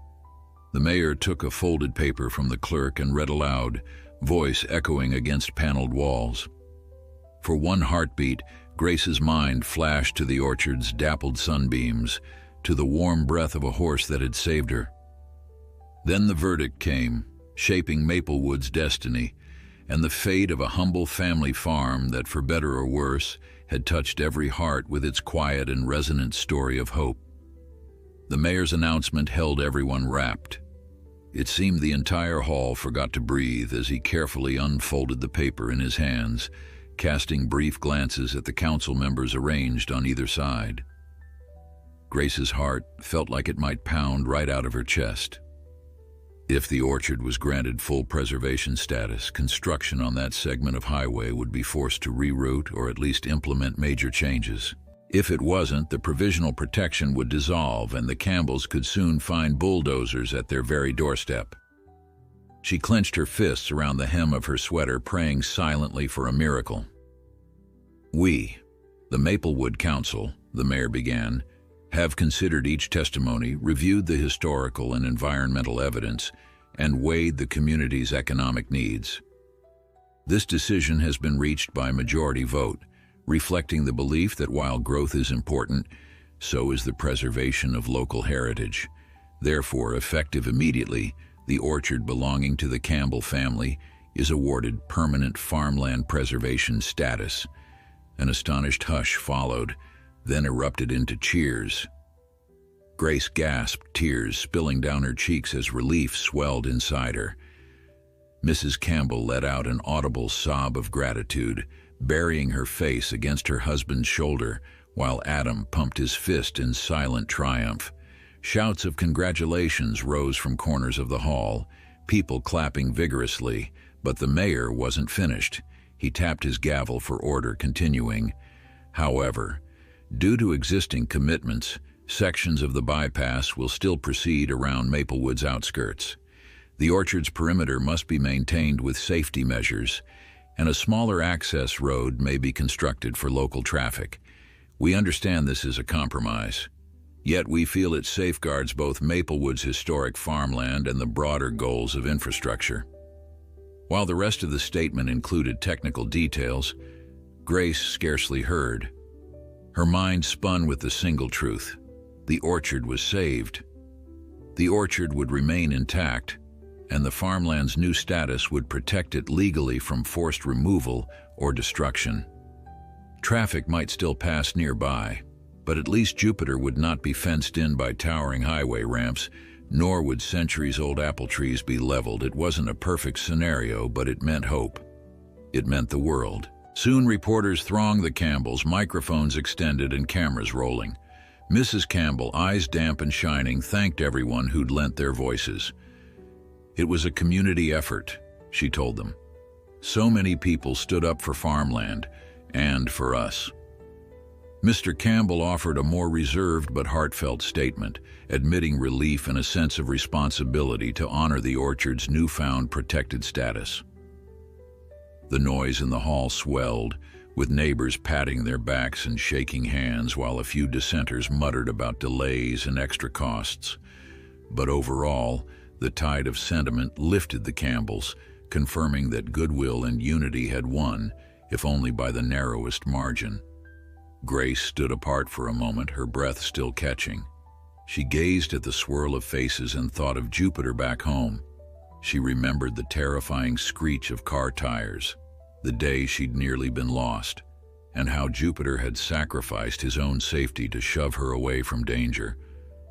The mayor took a folded paper from the clerk and read aloud, voice echoing against paneled walls. For one heartbeat, Grace's mind flashed to the orchard's dappled sunbeams, to the warm breath of a horse that had saved her. Then the verdict came, shaping Maplewood's destiny, and the fate of a humble family farm that, for better or worse, had touched every heart with its quiet and resonant story of hope. The mayor's announcement held everyone rapt. It seemed the entire hall forgot to breathe as he carefully unfolded the paper in his hands, casting brief glances at the council members arranged on either side. Grace's heart felt like it might pound right out of her chest. If the orchard was granted full preservation status, construction on that segment of highway would be forced to reroute or at least implement major changes. If it wasn't, the provisional protection would dissolve and the Campbells could soon find bulldozers at their very doorstep. She clenched her fists around the hem of her sweater, praying silently for a miracle. "We, the Maplewood Council," the mayor began, "have considered each testimony, reviewed the historical and environmental evidence, and weighed the community's economic needs. This decision has been reached by majority vote, reflecting the belief that while growth is important, so is the preservation of local heritage. Therefore, effective immediately, the orchard belonging to the Campbell family is awarded permanent farmland preservation status." An astonished hush followed, then erupted into cheers. Grace gasped, tears spilling down her cheeks as relief swelled inside her. Mrs. Campbell let out an audible sob of gratitude, burying her face against her husband's shoulder, while Adam pumped his fist in silent triumph. Shouts of congratulations rose from corners of the hall, people clapping vigorously, but the mayor wasn't finished. He tapped his gavel for order, continuing, "However, due to existing commitments, sections of the bypass will still proceed around Maplewood's outskirts. The orchard's perimeter must be maintained with safety measures, and a smaller access road may be constructed for local traffic. We understand this is a compromise, yet we feel it safeguards both Maplewood's historic farmland and the broader goals of infrastructure." While the rest of the statement included technical details, Grace scarcely heard. Her mind spun with the single truth: the orchard was saved. The orchard would remain intact, and the farmland's new status would protect it legally from forced removal or destruction. Traffic might still pass nearby, but at least Jupiter would not be fenced in by towering highway ramps, nor would centuries-old apple trees be leveled. It wasn't a perfect scenario, but it meant hope. It meant the world. Soon reporters thronged the Campbells, microphones extended and cameras rolling. Mrs. Campbell, eyes damp and shining, thanked everyone who'd lent their voices. "It was a community effort," she told them. "So many people stood up for farmland, and for us." Mr. Campbell offered a more reserved but heartfelt statement, admitting relief and a sense of responsibility to honor the orchard's newfound protected status. The noise in the hall swelled, with neighbors patting their backs and shaking hands while a few dissenters muttered about delays and extra costs. But overall, the tide of sentiment lifted the Campbells, confirming that goodwill and unity had won, if only by the narrowest margin. Grace stood apart for a moment, her breath still catching. She gazed at the swirl of faces and thought of Jupiter back home. She remembered the terrifying screech of car tires, the day she'd nearly been lost, and how Jupiter had sacrificed his own safety to shove her away from danger.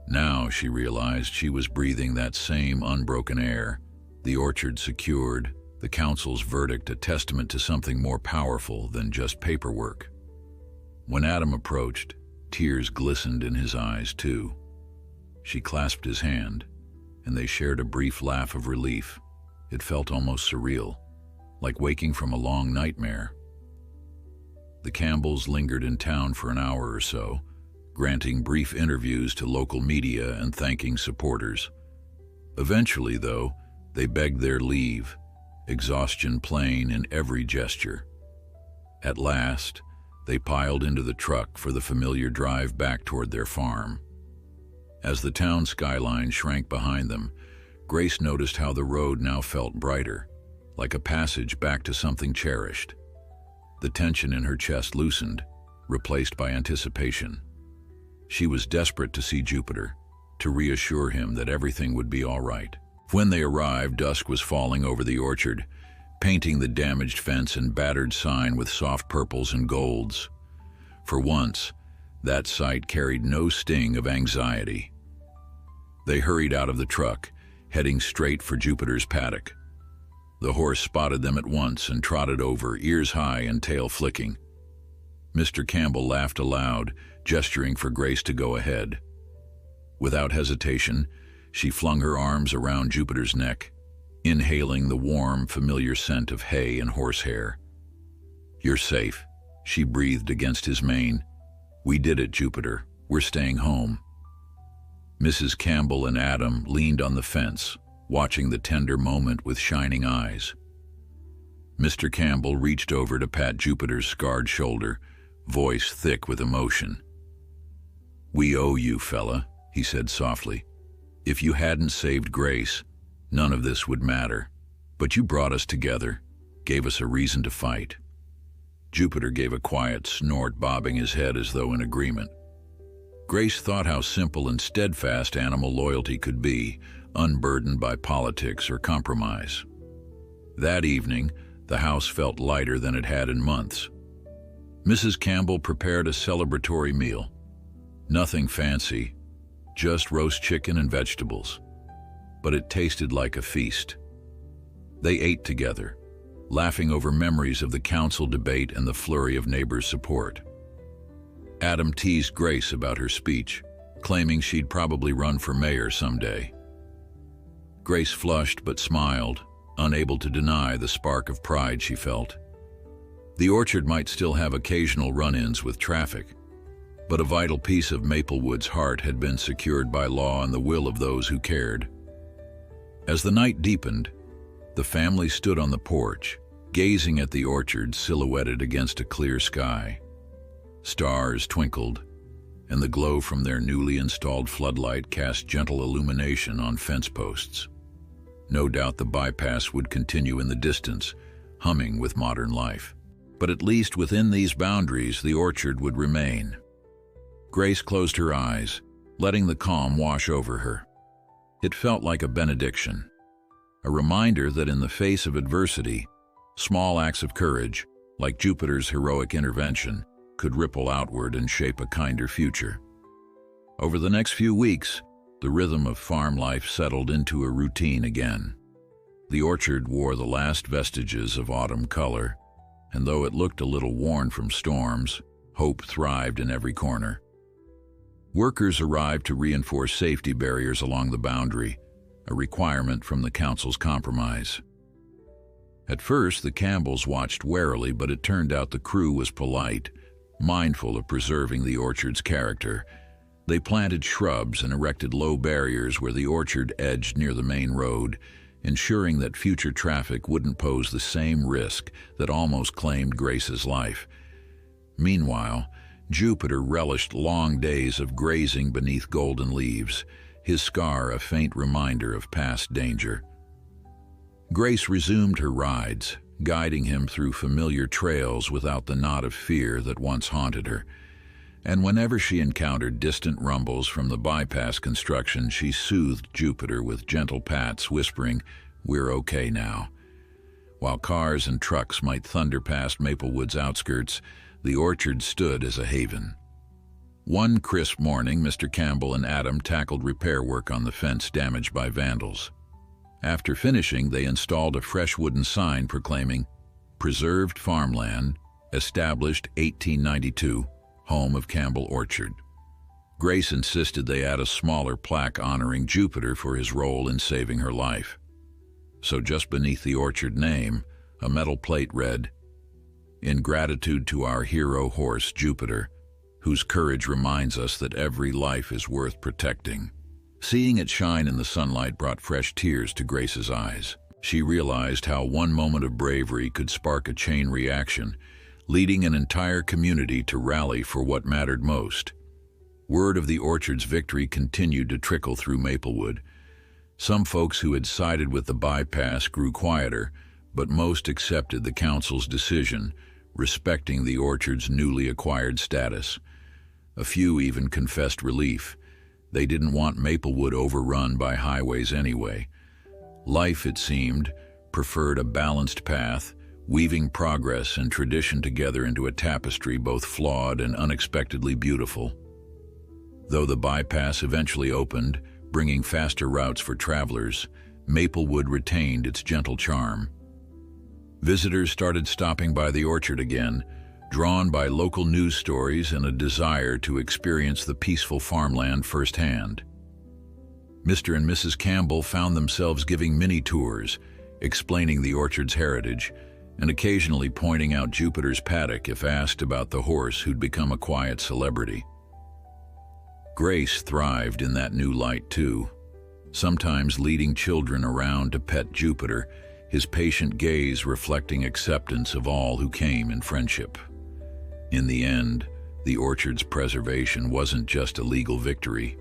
Now she realized she was breathing that same unbroken air, the orchard secured, the council's verdict a testament to something more powerful than just paperwork. When Adam approached, tears glistened in his eyes too. She clasped his hand, and they shared a brief laugh of relief. It felt almost surreal, like waking from a long nightmare. The Campbells lingered in town for an hour or so, granting brief interviews to local media and thanking supporters. Eventually, though, they begged their leave, exhaustion plain in every gesture. At last, they piled into the truck for the familiar drive back toward their farm. As the town skyline shrank behind them, Grace noticed how the road now felt brighter, like a passage back to something cherished. The tension in her chest loosened, replaced by anticipation. She was desperate to see Jupiter, to reassure him that everything would be all right. When they arrived, dusk was falling over the orchard, painting the damaged fence and battered sign with soft purples and golds. For once, that sight carried no sting of anxiety. They hurried out of the truck, heading straight for Jupiter's paddock. The horse spotted them at once and trotted over, ears high and tail flicking. Mr. Campbell laughed aloud, gesturing for Grace to go ahead. Without hesitation, she flung her arms around Jupiter's neck, inhaling the warm, familiar scent of hay and horsehair. "You're safe," she breathed against his mane. "We did it, Jupiter. We're staying home." Mrs. Campbell and Adam leaned on the fence, watching the tender moment with shining eyes. Mr. Campbell reached over to pat Jupiter's scarred shoulder, voice thick with emotion. "We owe you, fella," he said softly. "If you hadn't saved Grace, none of this would matter. But you brought us together, gave us a reason to fight." Jupiter gave a quiet snort, bobbing his head as though in agreement. Grace thought how simple and steadfast animal loyalty could be, unburdened by politics or compromise. That evening, the house felt lighter than it had in months. Mrs. Campbell prepared a celebratory meal. Nothing fancy, just roast chicken and vegetables. But it tasted like a feast. They ate together, laughing over memories of the council debate and the flurry of neighbors' support. Adam teased Grace about her speech, claiming she'd probably run for mayor someday. Grace flushed but smiled, unable to deny the spark of pride she felt. The orchard might still have occasional run-ins with traffic, but a vital piece of Maplewood's heart had been secured by law and the will of those who cared. As the night deepened, the family stood on the porch, gazing at the orchard silhouetted against a clear sky. Stars twinkled, and the glow from their newly installed floodlight cast gentle illumination on fence posts. No doubt the bypass would continue in the distance, humming with modern life. But at least within these boundaries, the orchard would remain. Grace closed her eyes, letting the calm wash over her. It felt like a benediction, a reminder that in the face of adversity, small acts of courage, like Jupiter's heroic intervention, could ripple outward and shape a kinder future. Over the next few weeks, the rhythm of farm life settled into a routine again. The orchard wore the last vestiges of autumn color, and though it looked a little worn from storms, hope thrived in every corner. Workers arrived to reinforce safety barriers along the boundary, a requirement from the council's compromise. At first, the Campbells watched warily, but it turned out the crew was polite, mindful of preserving the orchard's character. They planted shrubs and erected low barriers where the orchard edged near the main road, ensuring that future traffic wouldn't pose the same risk that almost claimed Grace's life. Meanwhile, Jupiter relished long days of grazing beneath golden leaves, his scar a faint reminder of past danger. Grace resumed her rides, guiding him through familiar trails without the knot of fear that once haunted her. And whenever she encountered distant rumbles from the bypass construction, she soothed Jupiter with gentle pats, whispering, "We're okay now." While cars and trucks might thunder past Maplewood's outskirts, the orchard stood as a haven. One crisp morning, Mr. Campbell and Adam tackled repair work on the fence damaged by vandals. After finishing, they installed a fresh wooden sign proclaiming, "Preserved farmland, established 1892, home of Campbell Orchard." Grace insisted they add a smaller plaque honoring Jupiter for his role in saving her life. So just beneath the orchard name, a metal plate read, "In gratitude to our hero horse Jupiter, whose courage reminds us that every life is worth protecting." Seeing it shine in the sunlight brought fresh tears to Grace's eyes. She realized how one moment of bravery could spark a chain reaction, leading an entire community to rally for what mattered most. Word of the orchard's victory continued to trickle through Maplewood. Some folks who had sided with the bypass grew quieter, but most accepted the council's decision, respecting the orchard's newly acquired status. A few even confessed relief. They didn't want Maplewood overrun by highways anyway. Life, it seemed, preferred a balanced path, weaving progress and tradition together into a tapestry both flawed and unexpectedly beautiful. Though the bypass eventually opened, bringing faster routes for travelers, Maplewood retained its gentle charm. Visitors started stopping by the orchard again, drawn by local news stories and a desire to experience the peaceful farmland firsthand. Mr. and Mrs. Campbell found themselves giving mini-tours, explaining the orchard's heritage, and occasionally pointing out Jupiter's paddock if asked about the horse who'd become a quiet celebrity. Grace thrived in that new light too, sometimes leading children around to pet Jupiter, his patient gaze reflecting acceptance of all who came in friendship. In the end, the orchard's preservation wasn't just a legal victory.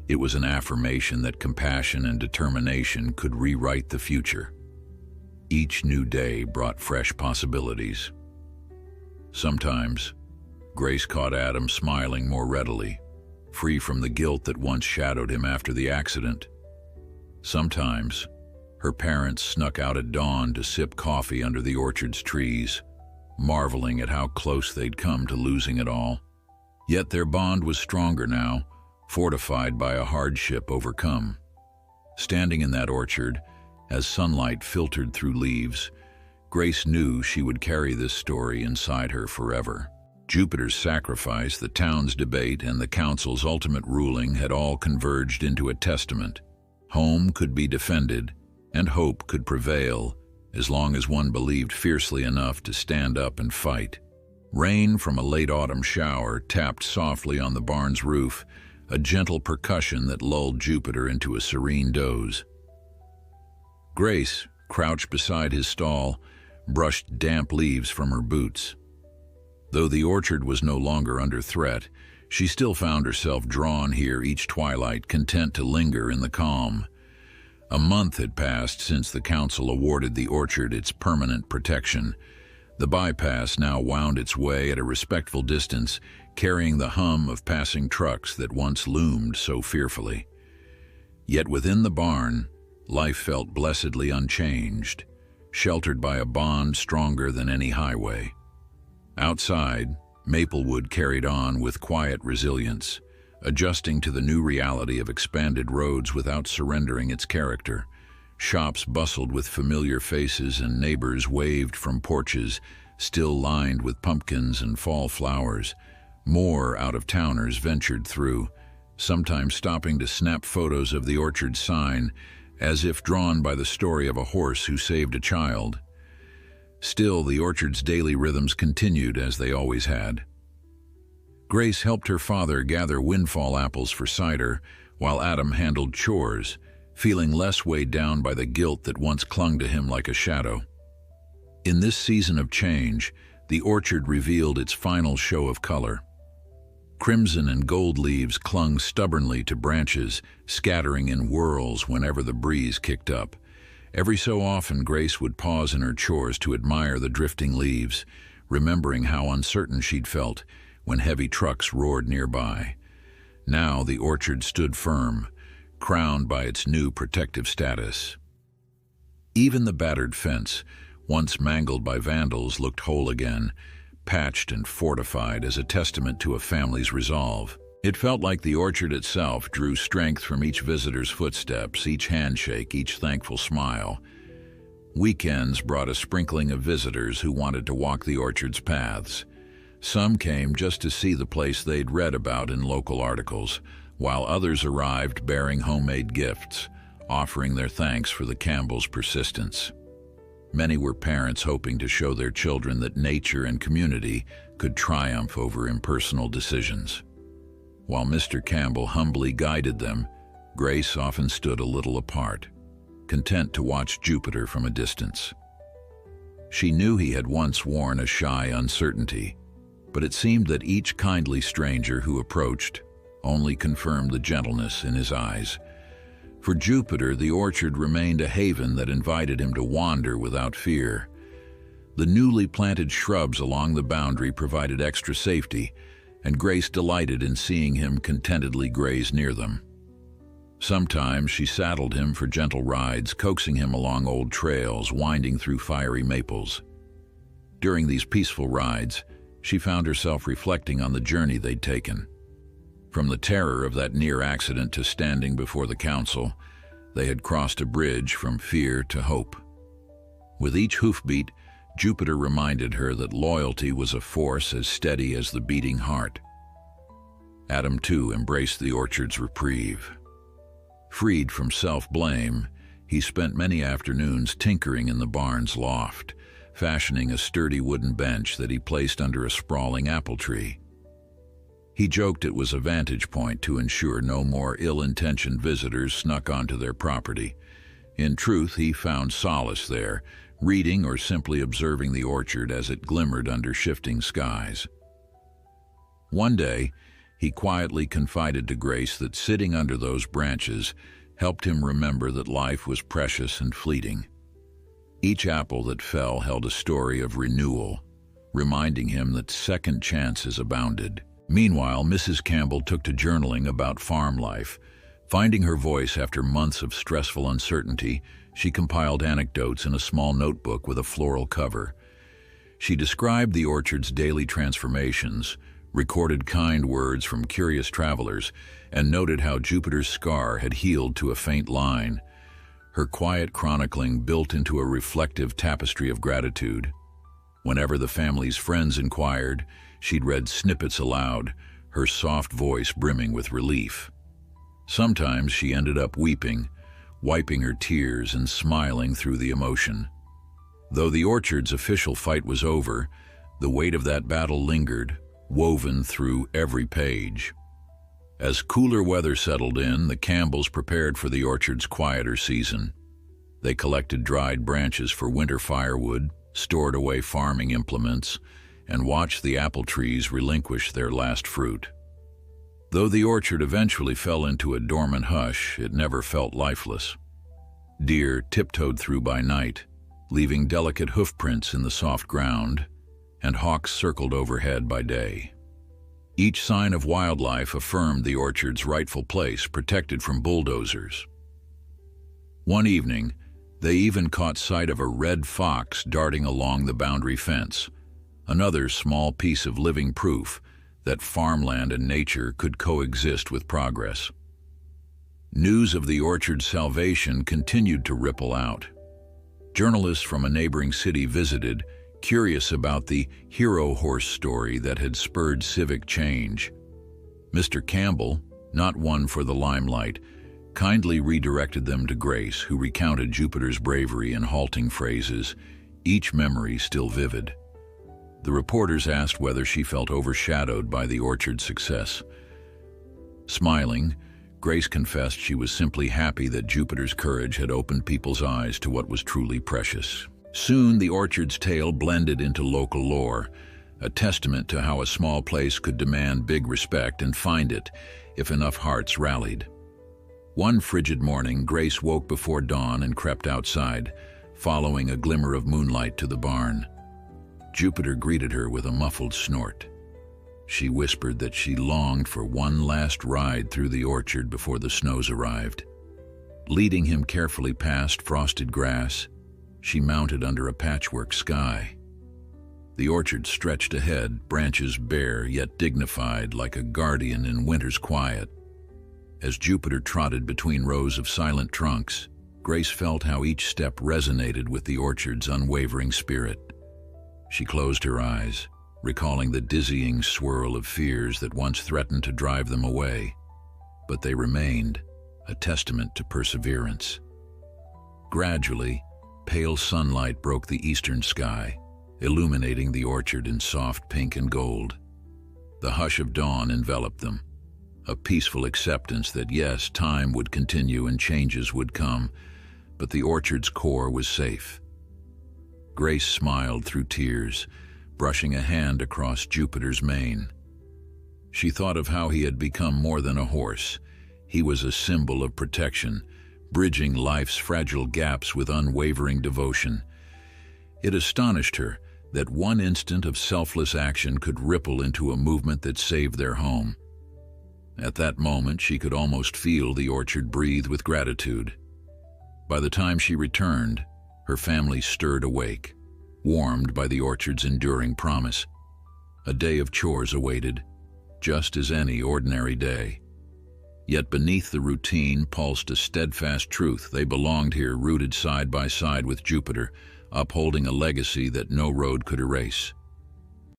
It was an affirmation that compassion and determination could rewrite the future. Each new day brought fresh possibilities. Sometimes, Grace caught Adam smiling more readily, free from the guilt that once shadowed him after the accident. Sometimes, her parents snuck out at dawn to sip coffee under the orchard's trees, marveling at how close they'd come to losing it all. Yet their bond was stronger now, fortified by a hardship overcome. Standing in that orchard, as sunlight filtered through leaves, Grace knew she would carry this story inside her forever. Jupiter's sacrifice, the town's debate, and the council's ultimate ruling had all converged into a testament. Home could be defended, and hope could prevail, as long as one believed fiercely enough to stand up and fight. Rain from a late autumn shower tapped softly on the barn's roof, a gentle percussion that lulled Jupiter into a serene doze. Grace, crouched beside his stall, brushed damp leaves from her boots. Though the orchard was no longer under threat, she still found herself drawn here each twilight, content to linger in the calm. A month had passed since the council awarded the orchard its permanent protection. The bypass now wound its way at a respectful distance, carrying the hum of passing trucks that once loomed so fearfully. Yet within the barn, life felt blessedly unchanged, sheltered by a bond stronger than any highway. Outside, Maplewood carried on with quiet resilience, adjusting to the new reality of expanded roads without surrendering its character. Shops bustled with familiar faces and neighbors waved from porches, still lined with pumpkins and fall flowers. More out-of-towners ventured through, sometimes stopping to snap photos of the orchard sign, as if drawn by the story of a horse who saved a child. Still, the orchard's daily rhythms continued as they always had. Grace helped her father gather windfall apples for cider, while Adam handled chores, feeling less weighed down by the guilt that once clung to him like a shadow. In this season of change, the orchard revealed its final show of color. Crimson and gold leaves clung stubbornly to branches, scattering in whirls whenever the breeze kicked up. Every so often, Grace would pause in her chores to admire the drifting leaves, remembering how uncertain she'd felt when heavy trucks roared nearby. Now the orchard stood firm, crowned by its new protective status. Even the battered fence, once mangled by vandals, looked whole again, patched and fortified as a testament to a family's resolve. It felt like the orchard itself drew strength from each visitor's footsteps, each handshake, each thankful smile. Weekends brought a sprinkling of visitors who wanted to walk the orchard's paths. Some came just to see the place they'd read about in local articles, while others arrived bearing homemade gifts, offering their thanks for the Campbells' persistence. Many were parents hoping to show their children that nature and community could triumph over impersonal decisions. While Mr. Campbell humbly guided them, Grace often stood a little apart, content to watch Jupiter from a distance. She knew he had once worn a shy uncertainty, but it seemed that each kindly stranger who approached only confirmed the gentleness in his eyes. For Jupiter, the orchard remained a haven that invited him to wander without fear. The newly planted shrubs along the boundary provided extra safety, and Grace delighted in seeing him contentedly graze near them. Sometimes she saddled him for gentle rides, coaxing him along old trails, winding through fiery maples. During these peaceful rides, she found herself reflecting on the journey they'd taken. From the terror of that near accident to standing before the council, they had crossed a bridge from fear to hope. With each hoofbeat, Jupiter reminded her that loyalty was a force as steady as the beating heart. Adam, too, embraced the orchard's reprieve. Freed from self-blame, he spent many afternoons tinkering in the barn's loft, fashioning a sturdy wooden bench that he placed under a sprawling apple tree. He joked it was a vantage point to ensure no more ill-intentioned visitors snuck onto their property. In truth, he found solace there, reading or simply observing the orchard as it glimmered under shifting skies. One day, he quietly confided to Grace that sitting under those branches helped him remember that life was precious and fleeting. Each apple that fell held a story of renewal, reminding him that second chances abounded. Meanwhile, Mrs. Campbell took to journaling about farm life. Finding her voice after months of stressful uncertainty, she compiled anecdotes in a small notebook with a floral cover. She described the orchard's daily transformations, recorded kind words from curious travelers, and noted how Jupiter's scar had healed to a faint line. Her quiet chronicling built into a reflective tapestry of gratitude. Whenever the family's friends inquired, she'd read snippets aloud, her soft voice brimming with relief. Sometimes she ended up weeping, wiping her tears and smiling through the emotion. Though the orchard's official fight was over, the weight of that battle lingered, woven through every page. As cooler weather settled in, the Campbells prepared for the orchard's quieter season. They collected dried branches for winter firewood, stored away farming implements, and watched the apple trees relinquish their last fruit. Though the orchard eventually fell into a dormant hush, it never felt lifeless. Deer tiptoed through by night, leaving delicate hoofprints in the soft ground, and hawks circled overhead by day. Each sign of wildlife affirmed the orchard's rightful place, protected from bulldozers. One evening, they even caught sight of a red fox darting along the boundary fence, another small piece of living proof that farmland and nature could coexist with progress. News of the orchard's salvation continued to ripple out. Journalists from a neighboring city visited, curious about the hero horse story that had spurred civic change. Mr. Campbell, not one for the limelight, kindly redirected them to Grace, who recounted Jupiter's bravery in halting phrases, each memory still vivid. The reporters asked whether she felt overshadowed by the orchard's success. Smiling, Grace confessed she was simply happy that Jupiter's courage had opened people's eyes to what was truly precious. Soon, the orchard's tale blended into local lore, a testament to how a small place could demand big respect and find it if enough hearts rallied. One frigid morning, Grace woke before dawn and crept outside, following a glimmer of moonlight to the barn. Jupiter greeted her with a muffled snort. She whispered that she longed for one last ride through the orchard before the snows arrived. Leading him carefully past frosted grass, she mounted under a patchwork sky. The orchard stretched ahead, branches bare yet dignified like a guardian in winter's quiet. As Jupiter trotted between rows of silent trunks, Grace felt how each step resonated with the orchard's unwavering spirit. She closed her eyes, recalling the dizzying swirl of fears that once threatened to drive them away. But they remained, a testament to perseverance. Gradually, pale sunlight broke the eastern sky, illuminating the orchard in soft pink and gold. The hush of dawn enveloped them, a peaceful acceptance that yes, time would continue and changes would come, but the orchard's core was safe. Grace smiled through tears, brushing a hand across Jupiter's mane. She thought of how he had become more than a horse. He was a symbol of protection, bridging life's fragile gaps with unwavering devotion. It astonished her that one instant of selfless action could ripple into a movement that saved their home. At that moment, she could almost feel the orchard breathe with gratitude. By the time she returned, her family stirred awake, warmed by the orchard's enduring promise. A day of chores awaited, just as any ordinary day. Yet beneath the routine pulsed a steadfast truth. They belonged here, rooted side by side with Jupiter, upholding a legacy that no road could erase.